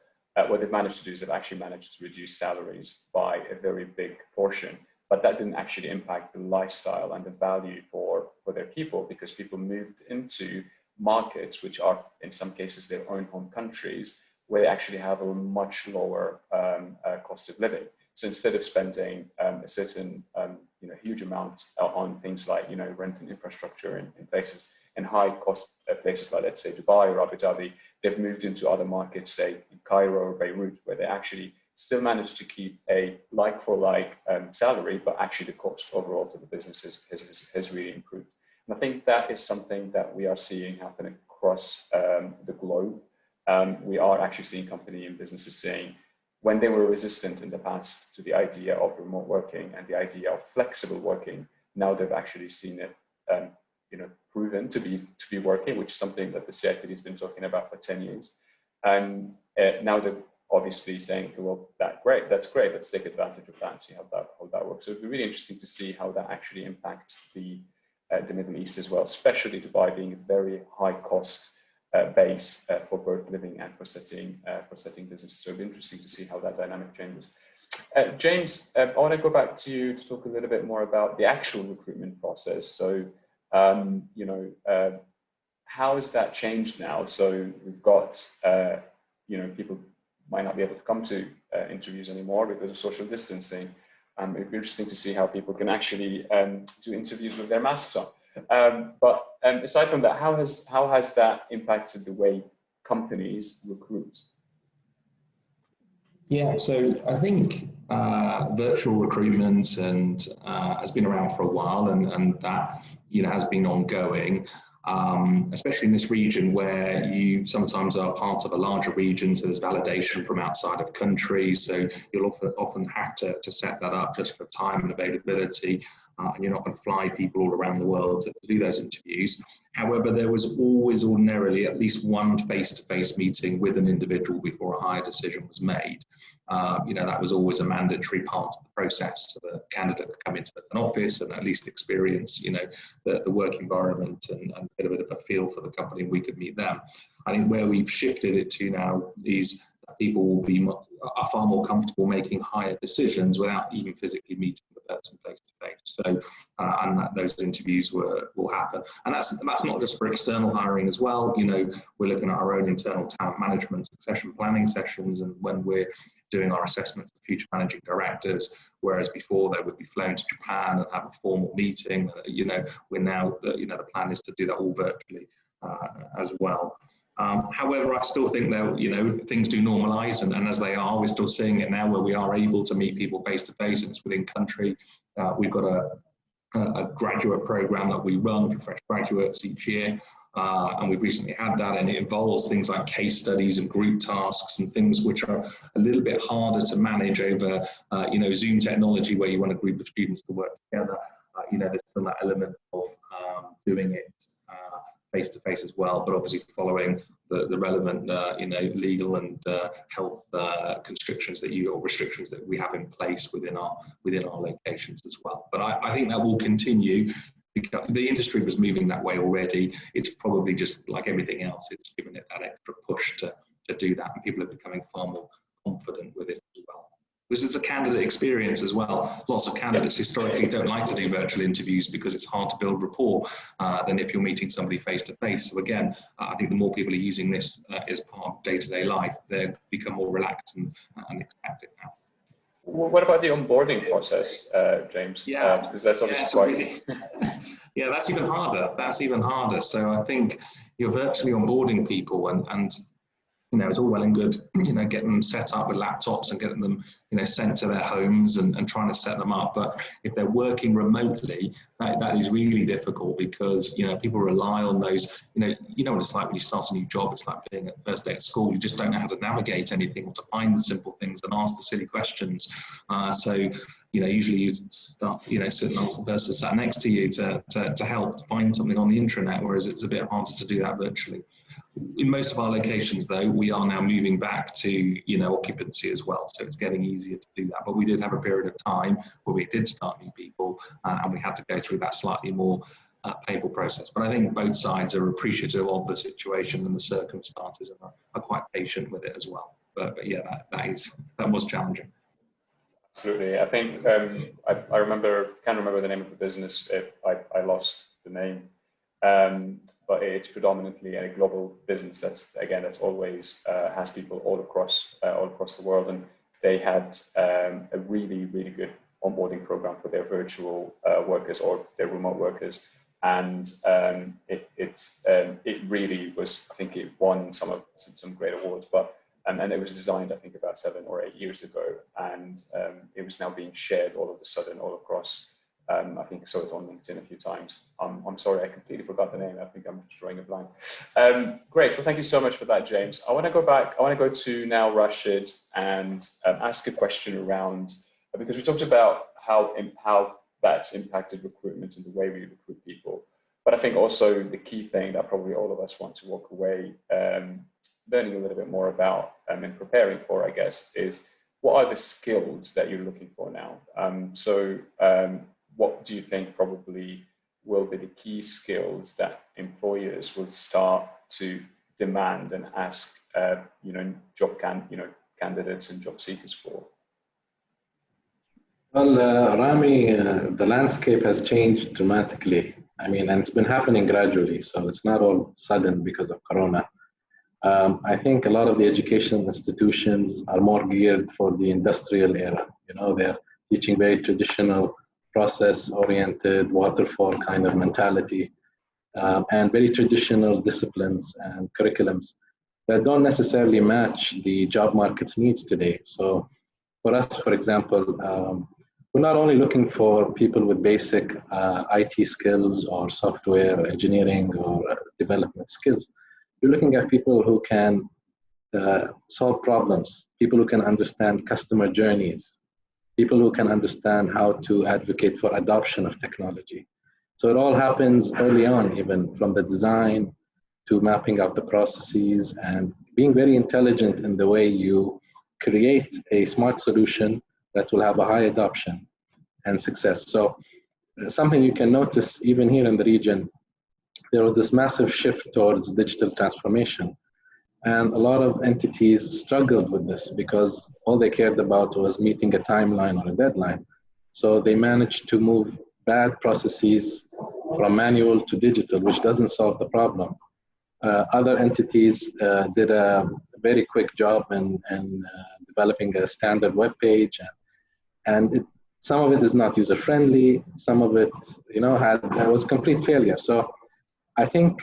what they've managed to do is they've actually managed to reduce salaries by a very big portion. But that didn't actually impact the lifestyle and the value for their people, because people moved into markets which are, in some cases, their own home countries, where they actually have a much lower cost of living. So instead of spending a certain huge amount on things like rent and infrastructure in places, in high-cost places like, let's say, Dubai or Abu Dhabi, they've moved into other markets, say in Cairo or Beirut, where they actually still manage to keep a like-for-like salary, but actually the cost overall to the business has really improved. And I think that is something that we are seeing happen across the globe. We are actually seeing companies and businesses saying, when they were resistant in the past to the idea of remote working and the idea of flexible working, now they've actually seen it, proven to be working, which is something that the CIPD has been talking about for 10 years. And now they're obviously saying, well, that's great, let's take advantage of that and see how that works. So it'd be really interesting to see how that actually impacts the Middle East as well, especially Dubai being a very high cost base for both living and for setting businesses. So it'll be interesting to see how that dynamic changes. James, I want to go back to you to talk a little bit more about the actual recruitment process. So, how has that changed now? So we've got, people might not be able to come to interviews anymore because of social distancing. It'd be interesting to see how people can actually do interviews with their masks on. But aside from that, how has that impacted the way companies recruit? Yeah, so I think virtual recruitment has been around for a while, and that has been ongoing, especially in this region where you sometimes are part of a larger region, so there's validation from outside of countries, so you'll often have to set that up just for time and availability. And you're not going to fly people all around the world to do those interviews. However, there was always ordinarily at least one face-to-face meeting with an individual before a hire decision was made. That was always a mandatory part of the process. So the candidate could come into an office and at least experience, the work environment and get a bit of a feel for the company, and we could meet them. I think where we've shifted it to now is that people are far more comfortable making hire decisions without even physically meeting the person face to face. So, and those interviews will happen. And that's not just for external hiring as well. We're looking at our own internal talent management succession planning sessions, and when we're doing our assessments of future managing directors, whereas before they would be flown to Japan and have a formal meeting, we're now, the plan is to do that all virtually as well. However, I still think that things do normalise, and as they are, we're still seeing it now where we are able to meet people face to face, and it's within country. We've got a graduate programme that we run for fresh graduates each year, and we've recently had that, and it involves things like case studies and group tasks and things which are a little bit harder to manage over Zoom technology, where you want a group of students to work together. There's still that element of doing it face to face as well, but obviously following the relevant legal and health restrictions that we have in place within our locations as well. But I think that will continue because the industry was moving that way already. It's probably just like everything else, it's given it that extra push to do that, and people are becoming far more confident with it as well. This is a candidate experience as well. Lots of candidates historically don't like to do virtual interviews because it's hard to build rapport than if you're meeting somebody face to face. So again, I think the more people are using this as part of day-to-day life, they become more relaxed and expect it now. What about the onboarding process, James? Yeah, because that's obviously yeah, that's even harder. So I think you're virtually onboarding people, and it's all well and good, getting them set up with laptops and getting them, sent to their homes and trying to set them up. But if they're working remotely, that is really difficult because, people rely on those, what it's like when you start a new job. It's like being at the first day at school. You just don't know how to navigate anything or to find the simple things and ask the silly questions. So usually you start, sit and ask the person sat next to you to help find something on the intranet, whereas it's a bit harder to do that virtually. In most of our locations, though, we are now moving back to, occupancy as well. So it's getting easier to do that. But we did have a period of time where we did start new people and we had to go through that slightly more painful process. But I think both sides are appreciative of the situation and the circumstances and are quite patient with it as well. But yeah, that was challenging. Absolutely. I think I can't remember the name of the business. I lost the name. But it's predominantly a global business that's always has people all across the world, and they had a really, really good onboarding program for their virtual workers or their remote workers. and it really was, I think it won some great awards, but and it was designed, I think, about 7 or 8 years ago, and it was now being shared all of a sudden all across. I think I saw it on LinkedIn a few times. I'm sorry, I completely forgot the name. I think I'm drawing a blank. Great. Well, thank you so much for that, James. I want to go back. I want to go to now Rashid and ask a question around, because we talked about how that's impacted recruitment and the way we recruit people. But I think also the key thing that probably all of us want to walk away learning a little bit more about and preparing for, I guess, is what are the skills that you're looking for now? What do you think probably will be the key skills that employers will start to demand and ask, candidates and job seekers for? Well, Rami, the landscape has changed dramatically. I mean, and it's been happening gradually, so it's not all sudden because of Corona. I think a lot of the educational institutions are more geared for the industrial era. They're teaching very traditional, process-oriented, waterfall kind of mentality, and very traditional disciplines and curriculums that don't necessarily match the job market's needs today. So for us, for example, we're not only looking for people with basic IT skills or software engineering or development skills. We're looking at people who can solve problems, people who can understand customer journeys, people who can understand how to advocate for adoption of technology. So it all happens early on, even from the design to mapping out the processes and being very intelligent in the way you create a smart solution that will have a high adoption and success. So something you can notice even here in the region, there was this massive shift towards digital transformation. And a lot of entities struggled with this because all they cared about was meeting a timeline or a deadline. So they managed to move bad processes from manual to digital, which doesn't solve the problem. Other entities did a very quick job in developing a standard web page, and some of it is not user friendly. Some of it, was complete failure. So I think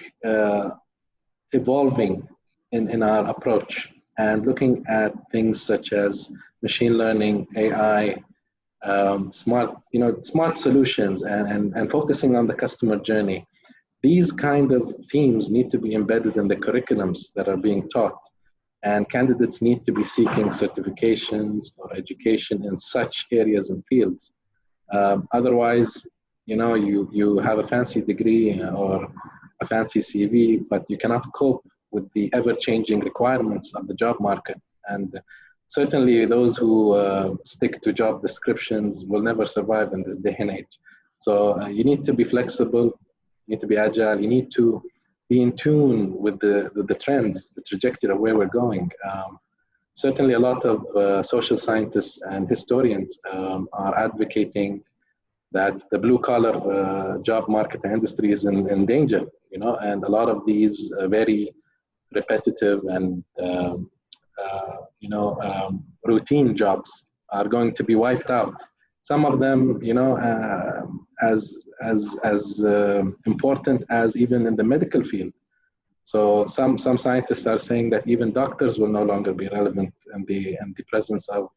evolving in our approach and looking at things such as machine learning, AI, smart solutions, and focusing on the customer journey. These kind of themes need to be embedded in the curriculums that are being taught, and candidates need to be seeking certifications or education in such areas and fields. Otherwise, you have a fancy degree or a fancy CV, but you cannot cope with the ever-changing requirements of the job market. And certainly those who stick to job descriptions will never survive in this day and age. So you need to be flexible, you need to be agile, you need to be in tune with the trends, the trajectory of where we're going. Certainly a lot of social scientists and historians are advocating that the blue-collar job market industry is in danger, and a lot of these very repetitive and routine jobs are going to be wiped out. Some of them, as important as even in the medical field. So some scientists are saying that even doctors will no longer be relevant in the presence of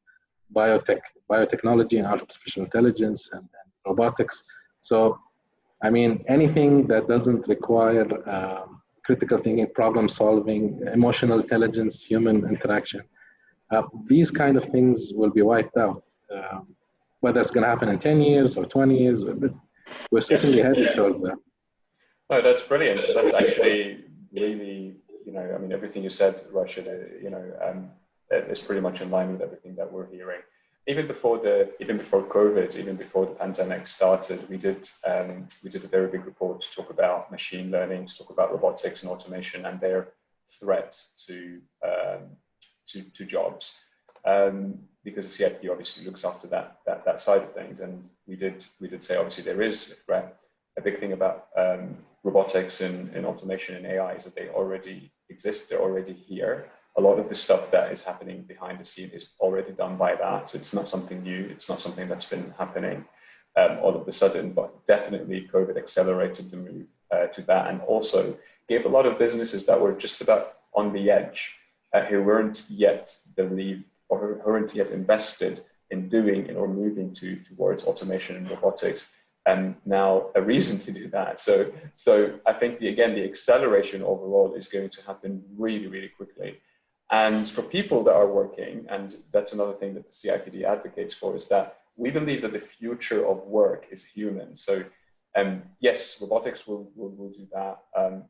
biotechnology and artificial intelligence and robotics. So, I mean, anything that doesn't require critical thinking, problem solving, emotional intelligence, human interaction, these kind of things will be wiped out. Whether it's going to happen in 10 years or 20 years, we're certainly headed towards that. No, that's brilliant. That's actually really, everything you said, Rashid, is pretty much in line with everything that we're hearing. Even before COVID, even before the pandemic started, we did a very big report to talk about machine learning, to talk about robotics and automation and their threat to jobs. Because the CIP obviously looks after that side of things, and we did say obviously there is a threat. A big thing about robotics and automation and AI is that they already exist, they're already here. A lot of the stuff that is happening behind the scene is already done by that, so it's not something new, it's not something that's been happening. all of a sudden, but definitely COVID accelerated the move to that, and also gave a lot of businesses that were just about on the edge, who weren't yet believed or who weren't yet invested in doing or moving towards automation and robotics, and now a reason to do that. So I think the acceleration overall is going to happen really, really quickly. And for people that are working, and that's another thing that the CIPD advocates for, is that we believe that the future of work is human. So yes, robotics will do that.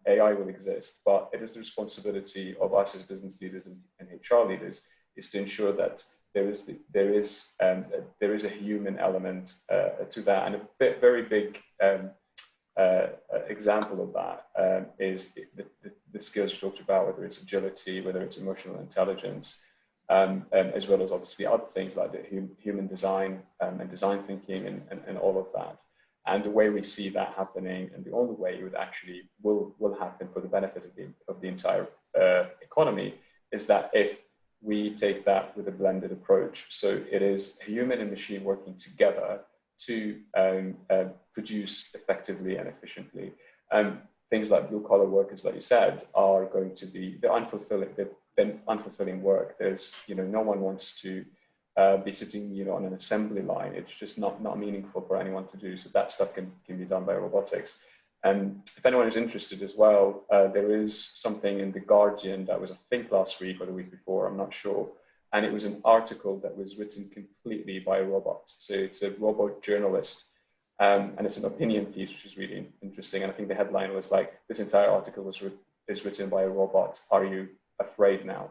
AI will exist, but it is the responsibility of us as business leaders and HR leaders is to ensure that there is a human element to that. And a very big example of that is the skills we talked about, whether it's agility, whether it's emotional intelligence, as well as obviously other things like the human design and design thinking and all of that. And the way we see that happening, and the only way it would actually will happen for the benefit of the entire economy, is that if we take that with a blended approach. So it is human and machine working together to produce effectively and efficiently. Things like blue collar workers, like you said, are going to be the unfulfilling work. There's, no one wants to be sitting, on an assembly line. It's just not meaningful for anyone to do. So that stuff can be done by robotics. And if anyone is interested as well, there is something in The Guardian that was, I think, last week or the week before, I'm not sure. And it was an article that was written completely by a robot. So it's a robot journalist. And it's an opinion piece, which is really interesting. And I think the headline was like, this entire article is written by a robot. Are you afraid now?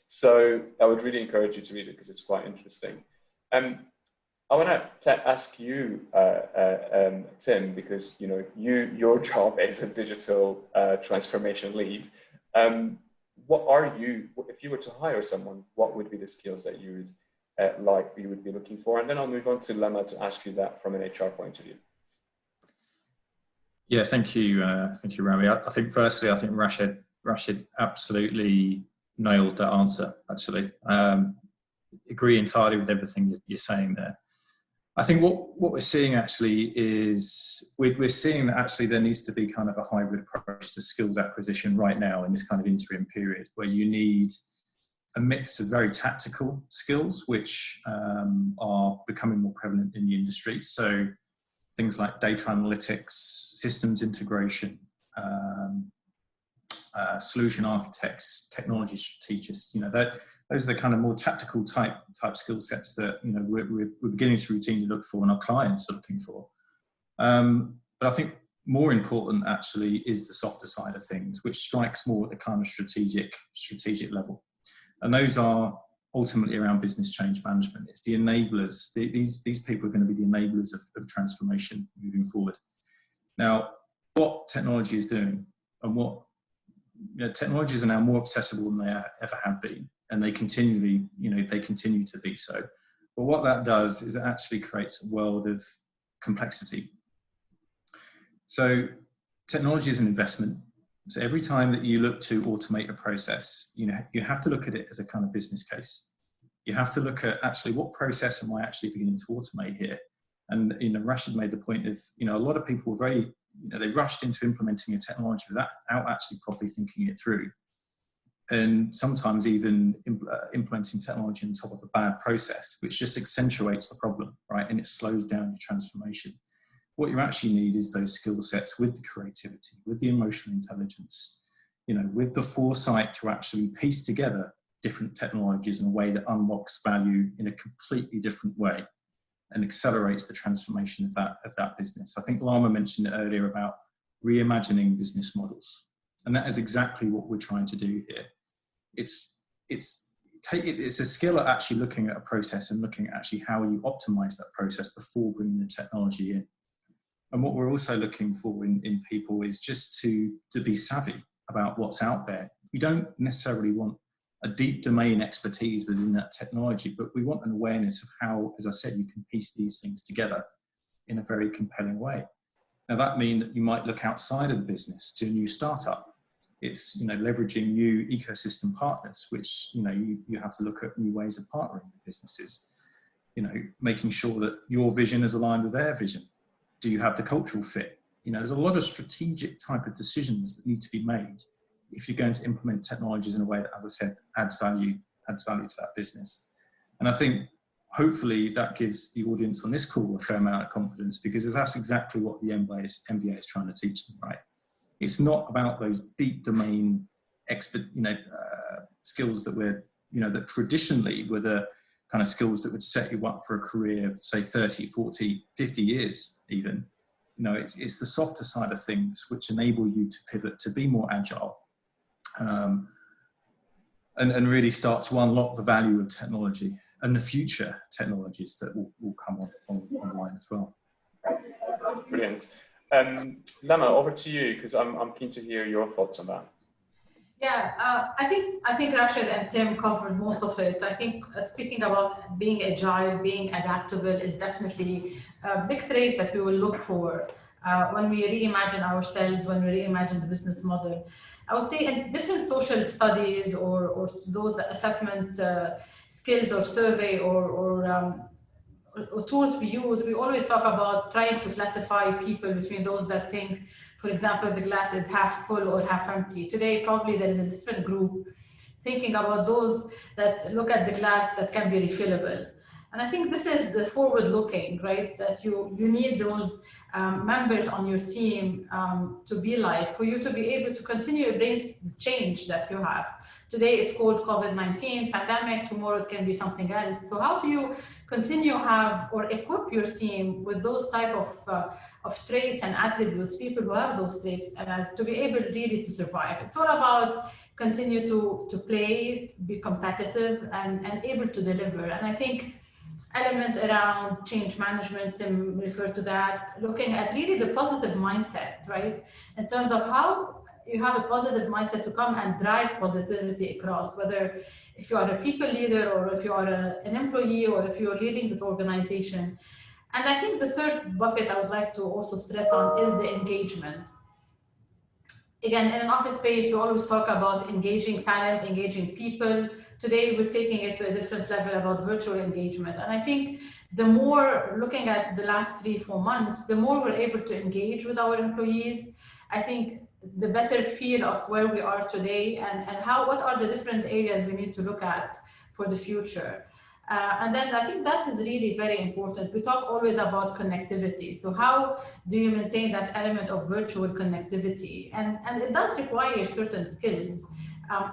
So I would really encourage you to read it because it's quite interesting. I want to ask you, Tim, because your job is a digital transformation lead. What are you, if you were to hire someone, what would be the skills that you would be looking for? And then I'll move on to Lemma to ask you that from an HR point of view. Yeah, thank you, Rami. I think firstly, Rashid absolutely nailed that answer. Actually, agree entirely with everything you're saying there. I think what we're seeing actually is we're seeing that actually there needs to be kind of a hybrid approach to skills acquisition right now in this kind of interim period, where you need a mix of very tactical skills, which are becoming more prevalent in the industry. So things like data analytics, systems integration, solution architects, technology strategists, those are the kind of more tactical type skill sets that we're beginning to routinely look for and our clients are looking for. But I think more important actually is the softer side of things, which strikes more at the kind of strategic level. And those are ultimately around business change management. It's the enablers. These people are going to be the enablers of transformation moving forward. Now, what technology is doing, and what technologies are now more accessible than they ever have been, and they continue to be so. But what that does is it actually creates a world of complexity. So technology is an investment. So every time that you look to automate a process, you have to look at it as a kind of business case. You have to look at actually what process am I actually beginning to automate here? And Rashid made the point of a lot of people were very they rushed into implementing a technology without actually properly thinking it through, and sometimes even implementing technology on top of a bad process, which just accentuates the problem, right? And it slows down your transformation. What you actually need is those skill sets with the creativity, with the emotional intelligence, with the foresight to actually piece together different technologies in a way that unlocks value in a completely different way and accelerates the transformation of that business. I think Lama mentioned it earlier about reimagining business models. And that is exactly what we're trying to do here. It's a skill at actually looking at a process and looking at actually how you optimize that process before bringing the technology in. And what we're also looking for in people is just to be savvy about what's out there. We don't necessarily want a deep domain expertise within that technology, but we want an awareness of how, as I said, you can piece these things together in a very compelling way. Now that means that you might look outside of the business to a new startup. It's leveraging new ecosystem partners, which you have to look at new ways of partnering with businesses. you know, making sure that your vision is aligned with their vision. Do you have the cultural fit? You know, there's a lot of strategic type of decisions that need to be made if you're going to implement technologies in a way that, as I said, adds value to that business. And I think hopefully that gives the audience on this call a fair amount of confidence, because that's exactly what the MBA is trying to teach them, right? It's not about those deep domain skills that that traditionally were the kind of skills that would set you up for a career of, say, 30, 40, 50 years even. You know, it's the softer side of things which enable you to pivot, to be more agile, and really start to unlock the value of technology and the future technologies that will come online as well. Brilliant. Lama, over to you, because I'm keen to hear your thoughts on that. Yeah, I think Rashid and Tim covered most of it. I think speaking about being agile, being adaptable is definitely big traits that we will look for when we reimagine ourselves, when we reimagine the business model. I would say in different social studies or those assessment skills or survey or tools we use, we always talk about trying to classify people between those that think, for example, the glass is half full or half empty. Today, probably there is a different group thinking about those that look at the glass that can be refillable. And I think this is the forward looking, right? That you need those members on your team to be like, for you to be able to continue to embrace the change that you have. Today it's called COVID-19 pandemic, tomorrow it can be something else. So how do you continue have or equip your team with those type of traits and attributes, people who have those traits, to be able really to survive? It's all about continue to play, be competitive, and able to deliver. And I think element around change management, Tim referred to that, looking at really the positive mindset, right? In terms of how you have a positive mindset to come and drive positivity across, whether if you are a people leader or if you are an employee or if you're leading this organization. And I think the third bucket I would like to also stress on is the engagement. Again, in an office space, we always talk about engaging talent, engaging people. Today, we're taking it to a different level about virtual engagement. And I think the more, looking at the last 3-4 months, the more we're able to engage with our employees, I think the better feel of where we are today and what are the different areas we need to look at for the future. And then I think that is really very important. We talk always about connectivity. So how do you maintain that element of virtual connectivity? And it does require certain skills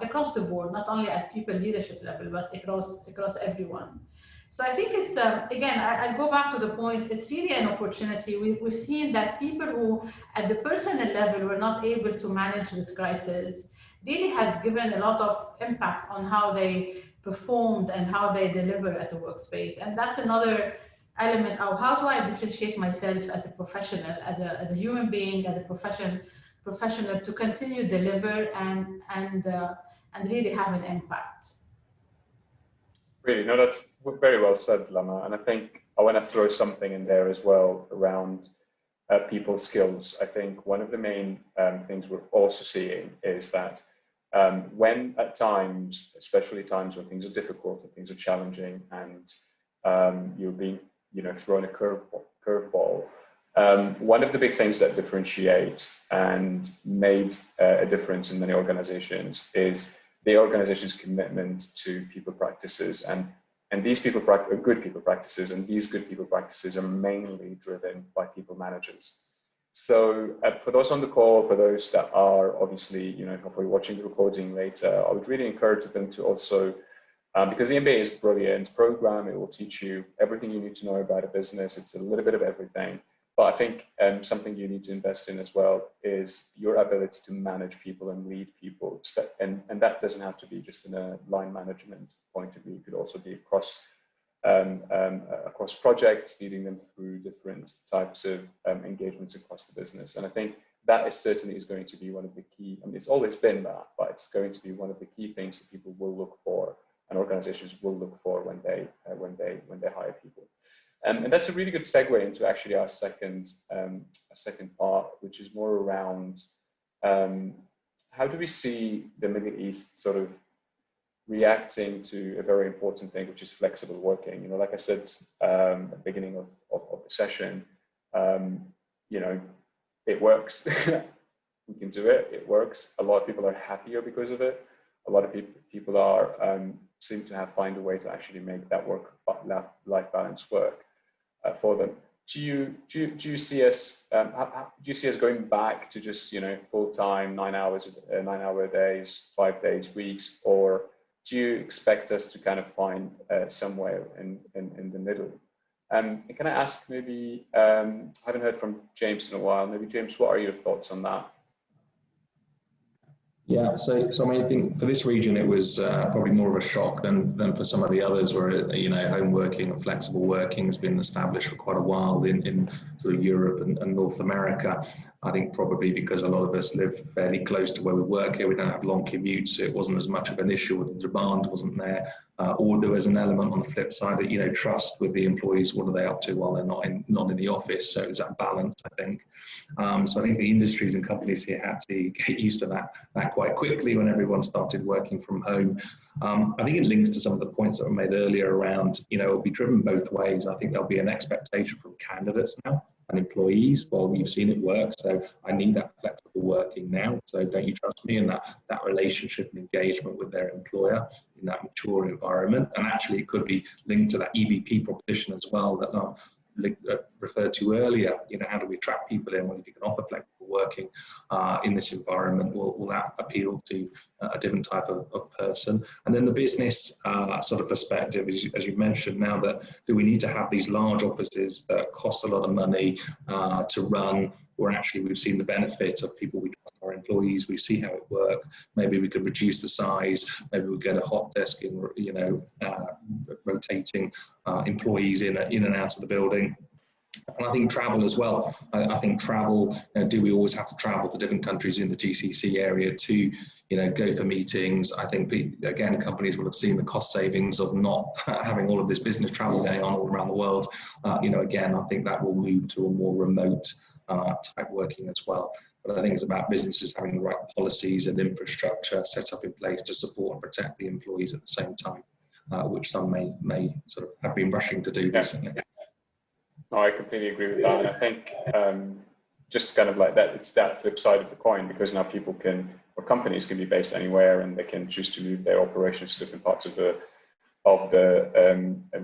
across the board, not only at people leadership level, but across everyone. So I think it's, again, I'll go back to the point, it's really an opportunity. We've seen that people who at the personal level were not able to manage this crisis really had given a lot of impact on how they performed and how they deliver at the workspace. And that's another element of how do I differentiate myself as a professional, as a human being, as a professional to continue to deliver and really have an impact. Really, no, that's very well said, Lama. And I think I want to throw something in there as well around people skills. I think one of the main things we're also seeing is that when at times, especially times when things are difficult and things are challenging and you're being, thrown a curveball, one of the big things that differentiate and made a difference in many organizations is the organization's commitment to people practices, and these good people practices, and these good people practices are mainly driven by people managers. So for those on the call, for those that are obviously, hopefully watching the recording later, I would really encourage them to also, because the MBA is a brilliant program, it will teach you everything you need to know about a business. It's a little bit of everything. But I think something you need to invest in as well is your ability to manage people and lead people. And that doesn't have to be just in a line management point of view. It could also be across projects, leading them through different types of engagements across the business. And I think that certainly is going to be one of the key, it's always been that, but it's going to be one of the key things that people will look for and organizations will look for when they hire people. And that's a really good segue into actually our second part, which is more around how do we see the Middle East sort of reacting to a very important thing, which is flexible working. You know, like I said at the beginning of the session, you know, it works. We can do it. It works. A lot of people are happier because of it. A lot of people are seem to find a way to actually make that work-life balance work for them. Do you see us going back to just, you know, full-time 9-hour days, 5 days weeks, or do you expect us to kind of find somewhere in the middle? And can I ask, maybe I haven't heard from James in a while. Maybe James, what are your thoughts on that? Yeah, so I mean, I think for this region, it was probably more of a shock than for some of the others, where, you know, home working and flexible working has been established for quite a while in sort of Europe and North America. I think probably because a lot of us live fairly close to where we work here, we don't have long commutes, so it wasn't as much of an issue. The demand wasn't there, or there was an element on the flip side that, you know, trust with the employees. What are they up to while they're not in the office? So there's that balance, I think. So I think the industries and companies here had to get used to that quite quickly when everyone started working from home. I think it links to some of the points that were made earlier around, you know, it'll be driven both ways. I think there'll be an expectation from candidates now and employees. Well, we've seen it work, so I need that flexible working now. So don't you trust me? And that relationship and engagement with their employer in that mature environment. And actually, it could be linked to that EVP proposition as well that referred to earlier. You know, how do we attract people in? Well, if you can offer flexible working in this environment, will that appeal to a different type of person? And then the business sort of perspective, as you mentioned, now that do we need to have these large offices that cost a lot of money to run, or actually we've seen the benefit of people, we trust our employees, we see how it works. Maybe we could reduce the size, maybe we'll get a hot desk in, you know, rotating employees in and out of the building. And I think travel as well. I think travel, you know, do we always have to travel to different countries in the GCC area to, you know, go for meetings? I think, again, companies will have seen the cost savings of not having all of this business travel going on all around the world. You know, again, I think that will move to a more remote type working as well. But I think it's about businesses having the right policies and infrastructure set up in place to support and protect the employees at the same time, which some may sort of have been rushing to do recently. No, I completely agree with that. And I think just kind of like that, it's that flip side of the coin, because now people can, or companies can be based anywhere, and they can choose to move their operations to different parts of the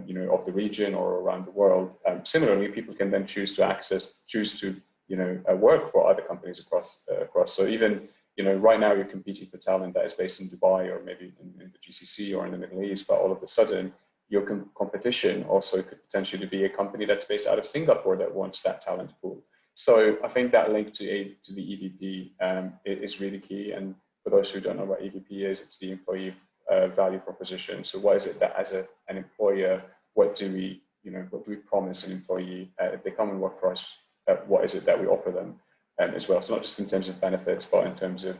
you know, of the region or around the world. Similarly, people can then choose to you know, work for other companies across. So even, you know, right now you're competing for talent that is based in Dubai or maybe in the GCC or in the Middle East, but all of a sudden your competition also could potentially be a company that's based out of Singapore that wants that talent pool. So I think that link to the EVP is really key. And for those who don't know what EVP is, it's the employee value proposition. So what is it that as an employer, what do we promise an employee if they come and work for us? What is it that we offer them as well? So not just in terms of benefits, but in terms of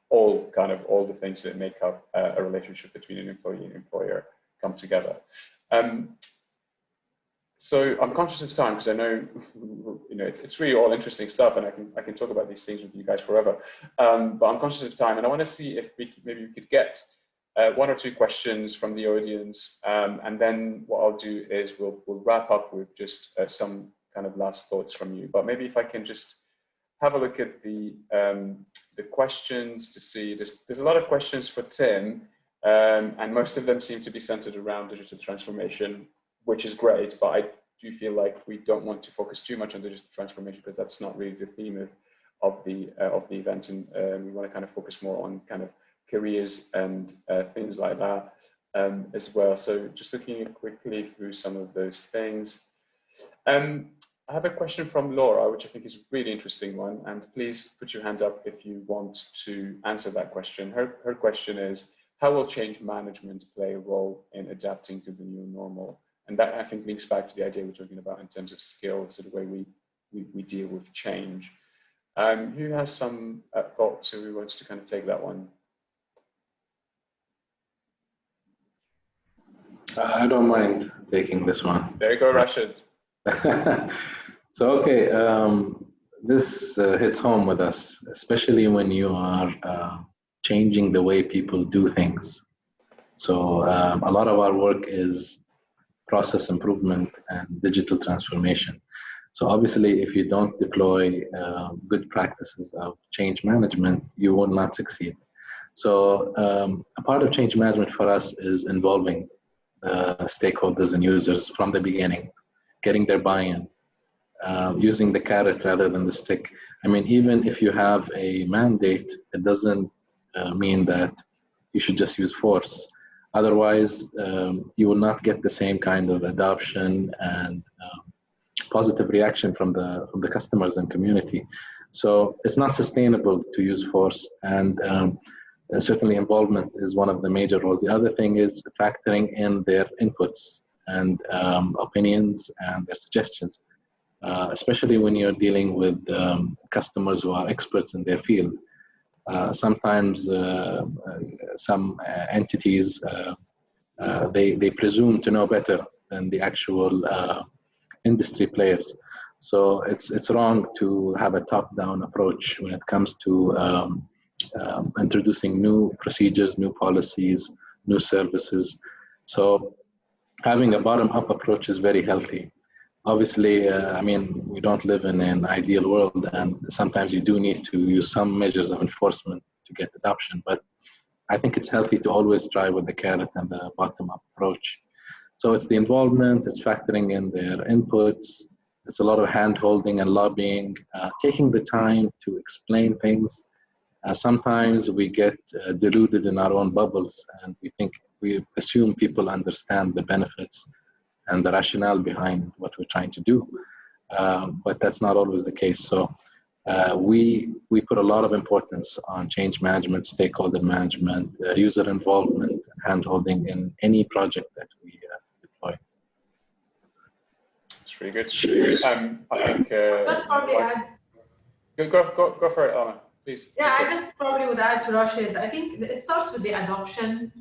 all the things that make up a relationship between an employee and employer come together. So I'm conscious of time because I know, you know, it's really all interesting stuff, and I can talk about these things with you guys forever. But I'm conscious of time, and I want to see if maybe we could get 1 or 2 questions from the audience, and then what I'll do is we'll wrap up with just some kind of last thoughts from you. But maybe if I can just have a look at the questions to see. There's a lot of questions for Tim, and most of them seem to be centered around digital transformation, which is great. But I do feel like we don't want to focus too much on digital transformation because that's not really the theme of the event, and we want to kind of focus more on kind of careers and things like that as well. So just looking quickly through some of those things. I have a question from Laura, which I think is a really interesting one, and please put your hand up if you want to answer that question. Her question is, how will change management play a role in adapting to the new normal? And that, I think, links back to the idea we're talking about in terms of skills, so the way we deal with change. Who has some thoughts, who wants to kind of take that one? I don't mind taking this one. There you go, Rashid. So, okay, this hits home with us, especially when you are changing the way people do things. So a lot of our work is process improvement and digital transformation. So obviously, if you don't deploy good practices of change management, you will not succeed. So a part of change management for us is involving stakeholders and users from the beginning, getting their buy-in, using the carrot rather than the stick. I mean, even if you have a mandate, it doesn't mean that you should just use force. Otherwise, you will not get the same kind of adoption and positive reaction from the customers and community. So it's not sustainable to use force, and certainly involvement is one of the major roles. The other thing is factoring in their inputs and opinions and their suggestions, especially when you're dealing with customers who are experts in their field. Sometimes some entities, they presume to know better than the actual industry players. So it's wrong to have a top-down approach when it comes to introducing new procedures, new policies, new services. So having a bottom-up approach is very healthy. Obviously, I mean, we don't live in an ideal world, and sometimes you do need to use some measures of enforcement to get adoption, but I think it's healthy to always try with the carrot and the bottom-up approach. So it's the involvement, it's factoring in their inputs, it's a lot of hand-holding and lobbying, taking the time to explain things. Sometimes we get deluded in our own bubbles, and we assume people understand the benefits and the rationale behind what we're trying to do, but that's not always the case. So we put a lot of importance on change management, stakeholder management, user involvement, and hand-holding in any project that we deploy. That's really good. I think. Just probably add. Go for it, Alma, please. Yeah, I just probably would add to Rashid. I think it starts with the adoption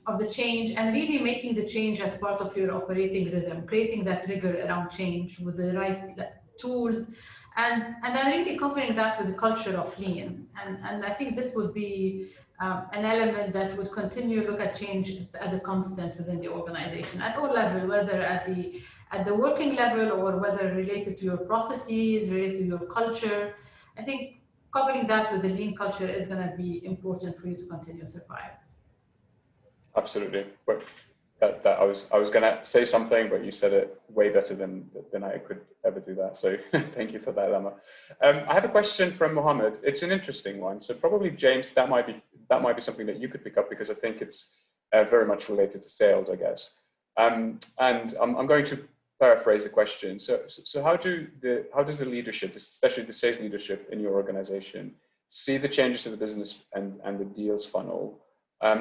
of the change and really making the change as part of your operating rhythm, creating that rigor around change with the right tools, and then really covering that with the culture of lean. And I think this would be an element that would continue to look at change as a constant within the organization at all levels, whether at the working level or whether related to your processes, related to your culture. I think coupling that with the lean culture is going to be important for you to continue to survive. Absolutely. But I was going to say something, but you said it way better than I could ever do that. So thank you for that, Lama. I have a question from Mohammed. It's an interesting one. So probably James, that might be something that you could pick up, because I think it's very much related to sales, I guess. And I'm going to paraphrase the question. So how does the leadership, especially the sales leadership in your organization, see the changes to the business and the deals funnel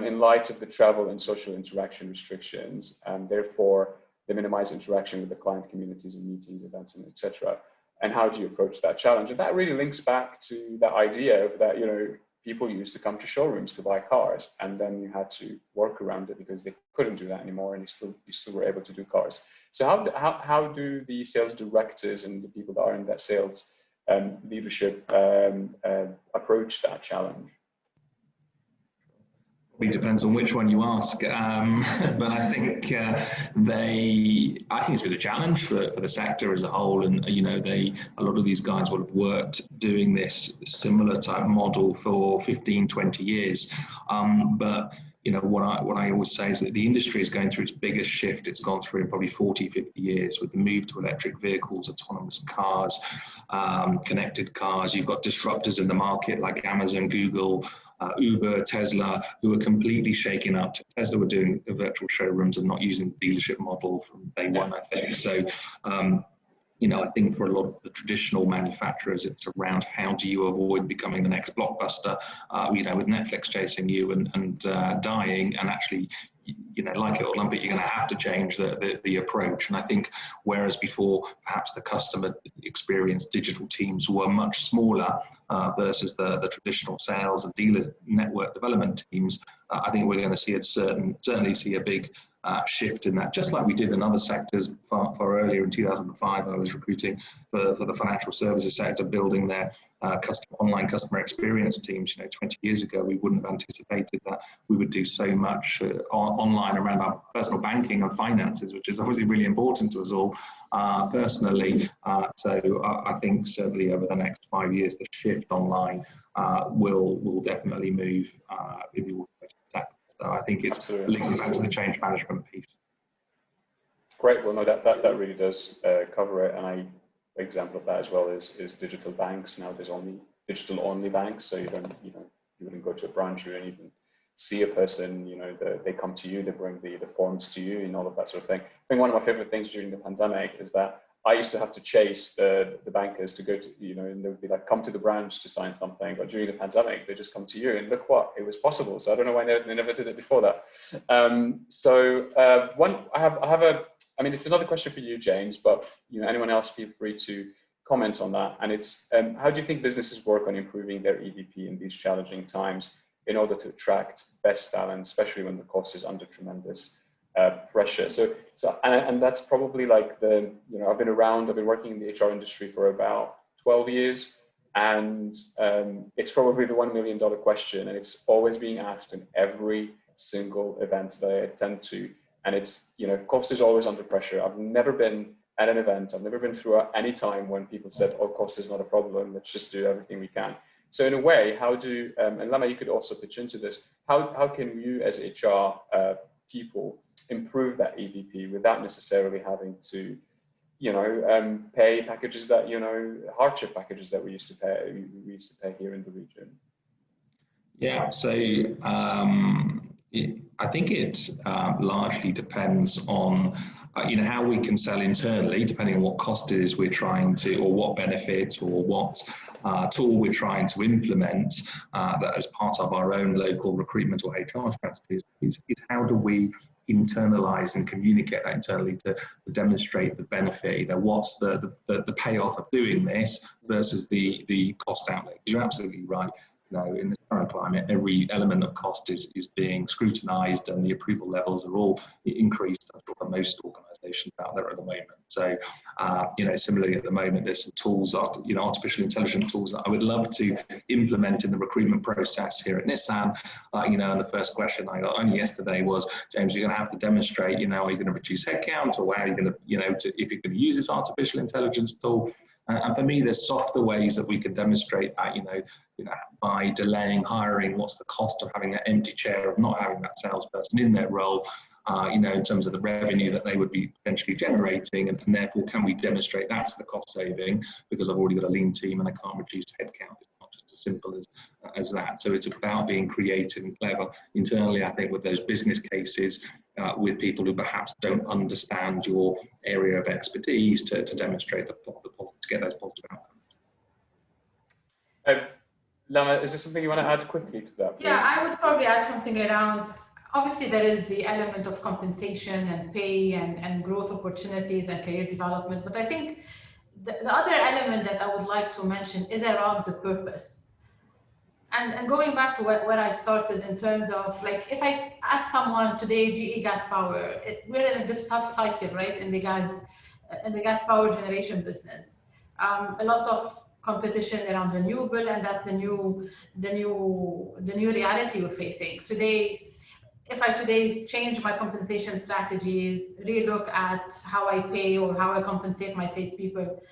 in light of the travel and social interaction restrictions, and therefore they minimize interaction with the client communities and meetings, events, and etc. And how do you approach that challenge? And that really links back to the idea of that, people used to come to showrooms to buy cars, and then you had to work around it because they couldn't do that anymore, and you still were able to do cars. So how do the sales directors and the people that are in that sales leadership approach that challenge? It depends on which one you ask, but I think I think it's been a challenge for the sector as a whole, and a lot of these guys will have worked doing this similar type model for 15, 20 years. But what I always say is that the industry is going through its biggest shift it's gone through in probably 40, 50 years, with the move to electric vehicles, autonomous cars, connected cars. You've got disruptors in the market like Amazon, Google, Uber, Tesla, who are completely shaking up. Tesla were doing the virtual showrooms and not using the dealership model from day one, I think. So, I think for a lot of the traditional manufacturers, it's around how do you avoid becoming the next blockbuster, with Netflix chasing you and dying, and actually, like it or lump it, you're going to have to change the approach. And I think whereas before, perhaps the customer experience digital teams were much smaller versus the traditional sales and dealer network development teams, I think we're going to see certainly see a big shift in that, just like we did in other sectors far earlier. In 2005, I was recruiting for the financial services sector, building their online customer experience teams. 20 years ago, we wouldn't have anticipated that we would do so much online around our personal banking and finances, which is obviously really important to us all personally. So I think certainly over the next 5 years, the shift online will definitely move in the automotive sector. So I think it's linking back to the change management piece. Great. Well, no, that really does cover it. And an example of that as well is digital banks. Now there's only digital only banks, so you wouldn't go to a branch, you don't even see a person. They come to you, they bring the forms to you, and all of that sort of thing. I think one of my favorite things during the pandemic is that I used to have to chase the bankers to go to, and they would be like, come to the branch to sign something. But during the pandemic, they just come to you, and look what, it was possible. So I don't know why they never did it before that. It's another question for you, James, but anyone else, feel free to comment on that. And it's, how do you think businesses work on improving their EVP in these challenging times in order to attract best talent, especially when the cost is under tremendous pressure? And that's probably like I've been working in the HR industry for about 12 years, and it's probably the $1 million question, and it's always being asked in every single event that I attend to. And it's, cost is always under pressure. I've never been at an event, I've never been through any time when people said, oh, cost is not a problem, let's just do everything we can. So in a way, how do, and Lama, you could also pitch into this, how can you as HR people improve that EVP without necessarily having to, pay packages that, hardship packages that we used to pay here in the region? Yeah, so I think it largely depends on how we can sell internally, depending on what cost it is we're trying to, or what benefit, or what tool we're trying to implement that as part of our own local recruitment or HR strategies, is how do we internalize and communicate that internally to demonstrate the benefit. What's the payoff of doing this versus the cost outlay? You're absolutely right. In this current climate, every element of cost is being scrutinized, and the approval levels are all increased for most organizations out there at the moment. So, similarly at the moment, there's some tools, artificial intelligence tools that I would love to implement in the recruitment process here at Nissan. And the first question I got only yesterday was, James, you're going to have to demonstrate, are you going to reduce headcount, or how are you going to, if you're going to use this artificial intelligence tool? And for me, there's softer ways that we can demonstrate that, by delaying hiring. What's the cost of having that empty chair, of not having that salesperson in their role, in terms of the revenue that they would be potentially generating, and therefore can we demonstrate that's the cost saving because I've already got a lean team and I can't reduce headcount. It's not just as simple as that. So it's about being creative and clever internally, I think, with those business cases, with people who perhaps don't understand your area of expertise to demonstrate to get those positive outcomes. Lama, is there something you want to add quickly to that, please? Yeah, I would probably add something around, obviously there is the element of compensation and pay and growth opportunities and career development, but I think the other element that I would like to mention is around the purpose. And going back to where I started in terms of, like, if I ask someone today, GE Gas Power, we're in a tough cycle, right, in the gas power generation business. A lot of competition around renewable, and that's the new reality we're facing today. If I today change my compensation strategies, relook at how I pay or how I compensate my salespeople,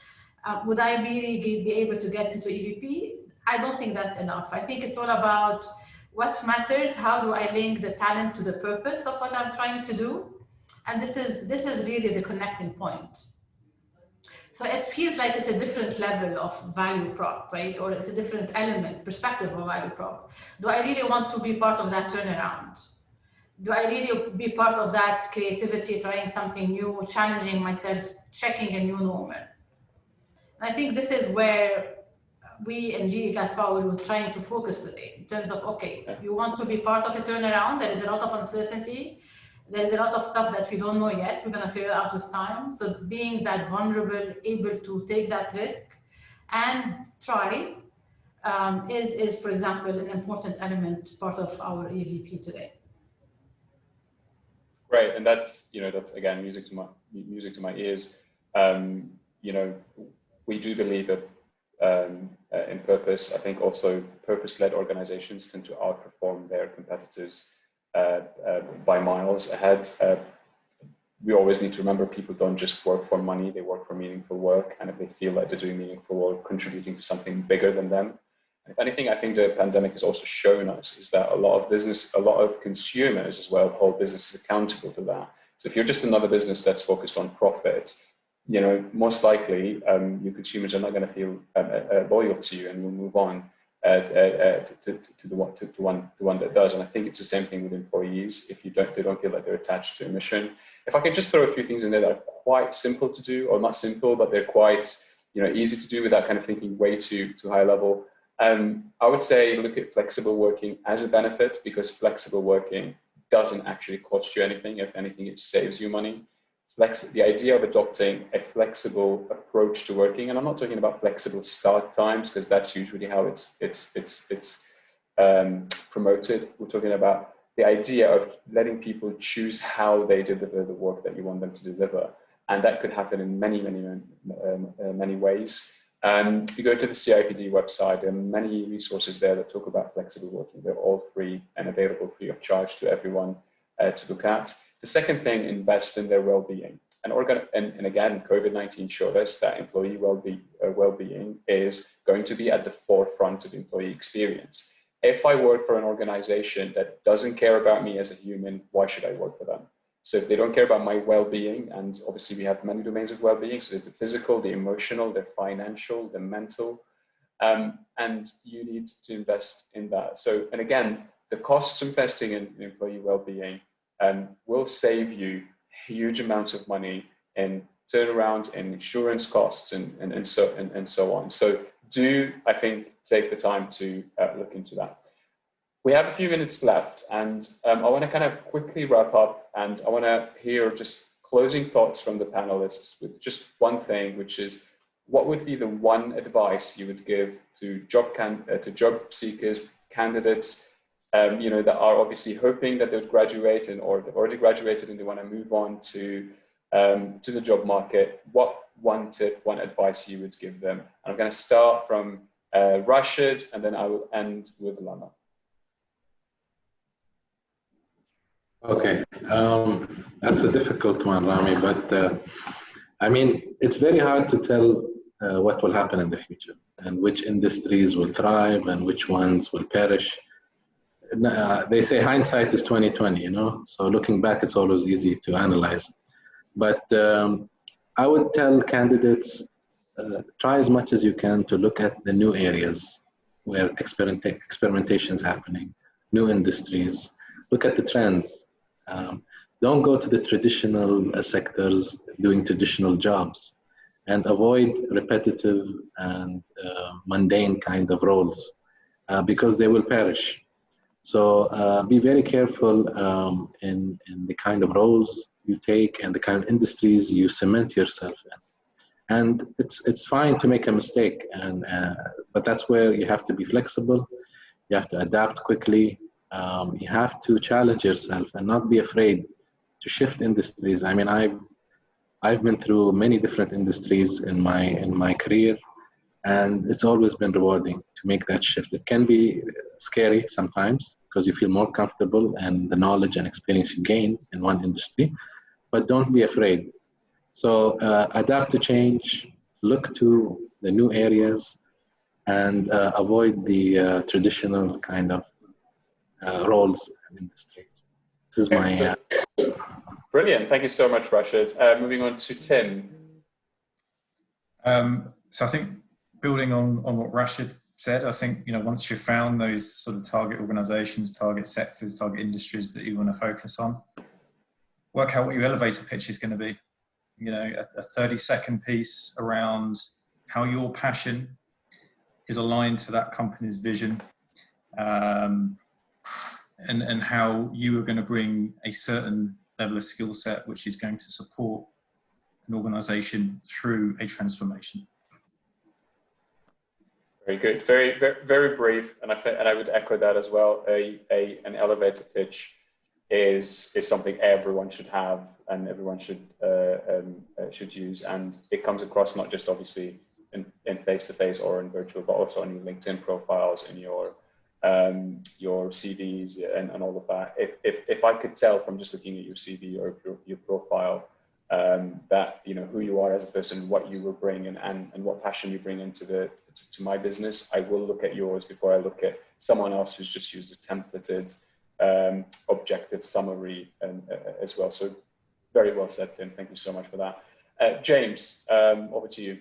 would I really be able to get into EVP? I don't think that's enough. I think it's all about what matters. How do I link the talent to the purpose of what I'm trying to do? And this is really the connecting point. So it feels like it's a different level of value prop, right? Or it's a different element, perspective of value prop. Do I really want to be part of that turnaround? Do I really be part of that creativity, trying something new, challenging myself, checking a new normal? And I think this is where we in GE Gas Power were trying to focus today, in terms of, okay, you want to be part of a turnaround. There is a lot of uncertainty. There is a lot of stuff that we don't know yet. We're going to figure it out with time. So being that vulnerable, able to take that risk and try is, for example, an important element, part of our EVP today. Great, and that's, you know, that's again music to my ears. You know, we do believe that in purpose. I think also purpose-led organizations tend to outperform their competitors by miles ahead. We always need to remember people don't just work for money, they work for meaningful work. And if they feel like they're doing meaningful work, contributing to something bigger than them. If anything, I think the pandemic has also shown us is that a lot of consumers as well hold businesses accountable to that. So if you're just another business that's focused on profit, you know, most likely your consumers are not going to feel loyal to you and will move on to the one that does. And I think it's the same thing with employees. If they don't feel like they're attached to a mission. If I could just throw a few things in there that are quite simple to do, or not simple, but they're quite, you know, easy to do without kind of thinking way too high level. I would say look at flexible working as a benefit, because flexible working doesn't actually cost you anything. If anything, it saves you money. The idea of adopting a flexible approach to working, and I'm not talking about flexible start times, because that's usually how it's promoted. We're talking about the idea of letting people choose how they deliver the work that you want them to deliver, and that could happen in many ways. If you go to the CIPD website, there are many resources there that talk about flexible working. They're all free and available free of charge to everyone to look at. The second thing, invest in their well-being. And again, COVID-19 showed us that employee well-being is going to be at the forefront of employee experience. If I work for an organization that doesn't care about me as a human, why should I work for them? So if they don't care about my well-being, and obviously we have many domains of well-being, so there's the physical, the emotional, the financial, the mental, and you need to invest in that. So, and again, the costs of investing in employee well-being will save you huge amounts of money in turnaround and insurance costs and so on. So do, I think, take the time to look into that. We have a few minutes left, and I want to kind of quickly wrap up, and I want to hear just closing thoughts from the panelists with just one thing, which is, what would be the one advice you would give to job seekers, candidates, you know, that are obviously hoping that they would graduate or they've already graduated and they want to move on to the job market? What one tip, one advice you would give them? And I'm going to start from Rashid, and then I will end with Lama. Okay, that's a difficult one, Rami, but I mean, it's very hard to tell what will happen in the future and which industries will thrive and which ones will perish. They say hindsight is 20/20, you know, so looking back, it's always easy to analyze. But I would tell candidates, try as much as you can to look at the new areas where experimentation is happening, new industries, look at the trends. Don't go to the traditional sectors doing traditional jobs, and avoid repetitive and mundane kind of roles because they will perish. So be very careful in the kind of roles you take and the kind of industries you cement yourself in. And it's fine to make a mistake, but that's where you have to be flexible. You have to adapt quickly. You have to challenge yourself and not be afraid to shift industries. I mean, I've been through many different industries in my career, and it's always been rewarding to make that shift. It can be scary sometimes because you feel more comfortable and the knowledge and experience you gain in one industry, but don't be afraid. So adapt to change, look to the new areas, and avoid the traditional kind of roles and industries. This is my... Brilliant. Thank you so much, Rashid. Moving on to Tim. So I think building on what Rashid said, I think, you know, once you've found those sort of target organizations, target sectors, target industries that you want to focus on, work out what your elevator pitch is going to be. You know, a 30-second piece around how your passion is aligned to that company's vision, and how you are going to bring a certain level of skill set which is going to support an organization through a transformation. Very good. Very brief, and I would echo that as well. An elevator pitch is something everyone should have and everyone should use, and it comes across not just obviously in face-to-face or in virtual, but also on your LinkedIn profiles, in your CVs and all of that. If I could tell from just looking at your CV or your profile that who you are as a person, what you will bring, and what passion you bring into to my business, I will look at yours before I look at someone else who's just used a templated objective summary as well. So very well said, Tim. Thank you so much for that. James, over to you.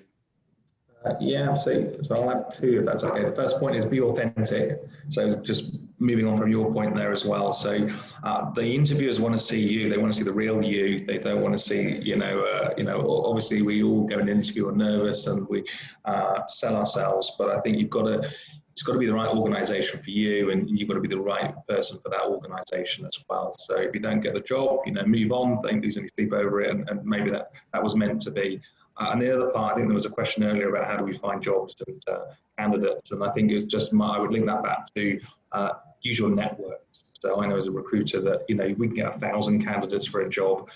Yeah, absolutely. So I'll have two, if that's okay. The first point is be authentic. So just moving on from your point there as well. So the interviewers want to see you. They want to see the real you. They don't want to see, obviously we all go and interview are nervous and we sell ourselves, but I think it's got to be the right organization for you, and you've got to be the right person for that organization as well. So if you don't get the job, move on, don't lose any sleep over it, and maybe that was meant to be. And the other part, I think there was a question earlier about how do we find jobs and candidates, and I think it was just I would link that back to use your network. So I know as a recruiter that we can get 1,000 candidates for a job.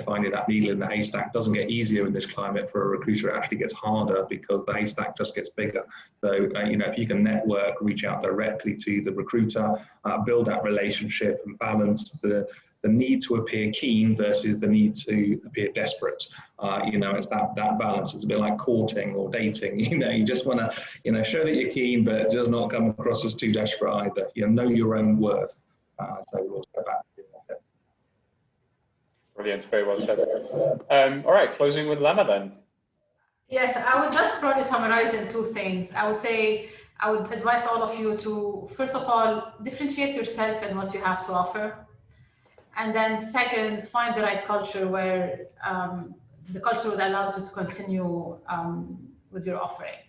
Finding that needle in the haystack doesn't get easier in this climate. For a recruiter, it actually gets harder because the haystack just gets bigger. So if you can network, reach out directly to the recruiter, build that relationship, and balance the need to appear keen versus the need to appear desperate. It's that balance. It's a bit like courting or dating. You just want to, show that you're keen, but it does not come across as too desperate either. Know your own worth. So we'll go back to that. Brilliant. Very well said. All right, closing with Lama then. Yes, I would just probably summarize in two things. I would advise all of you to, first of all, differentiate yourself and what you have to offer. And then second, find the right culture where the culture that allows you to continue with your offering.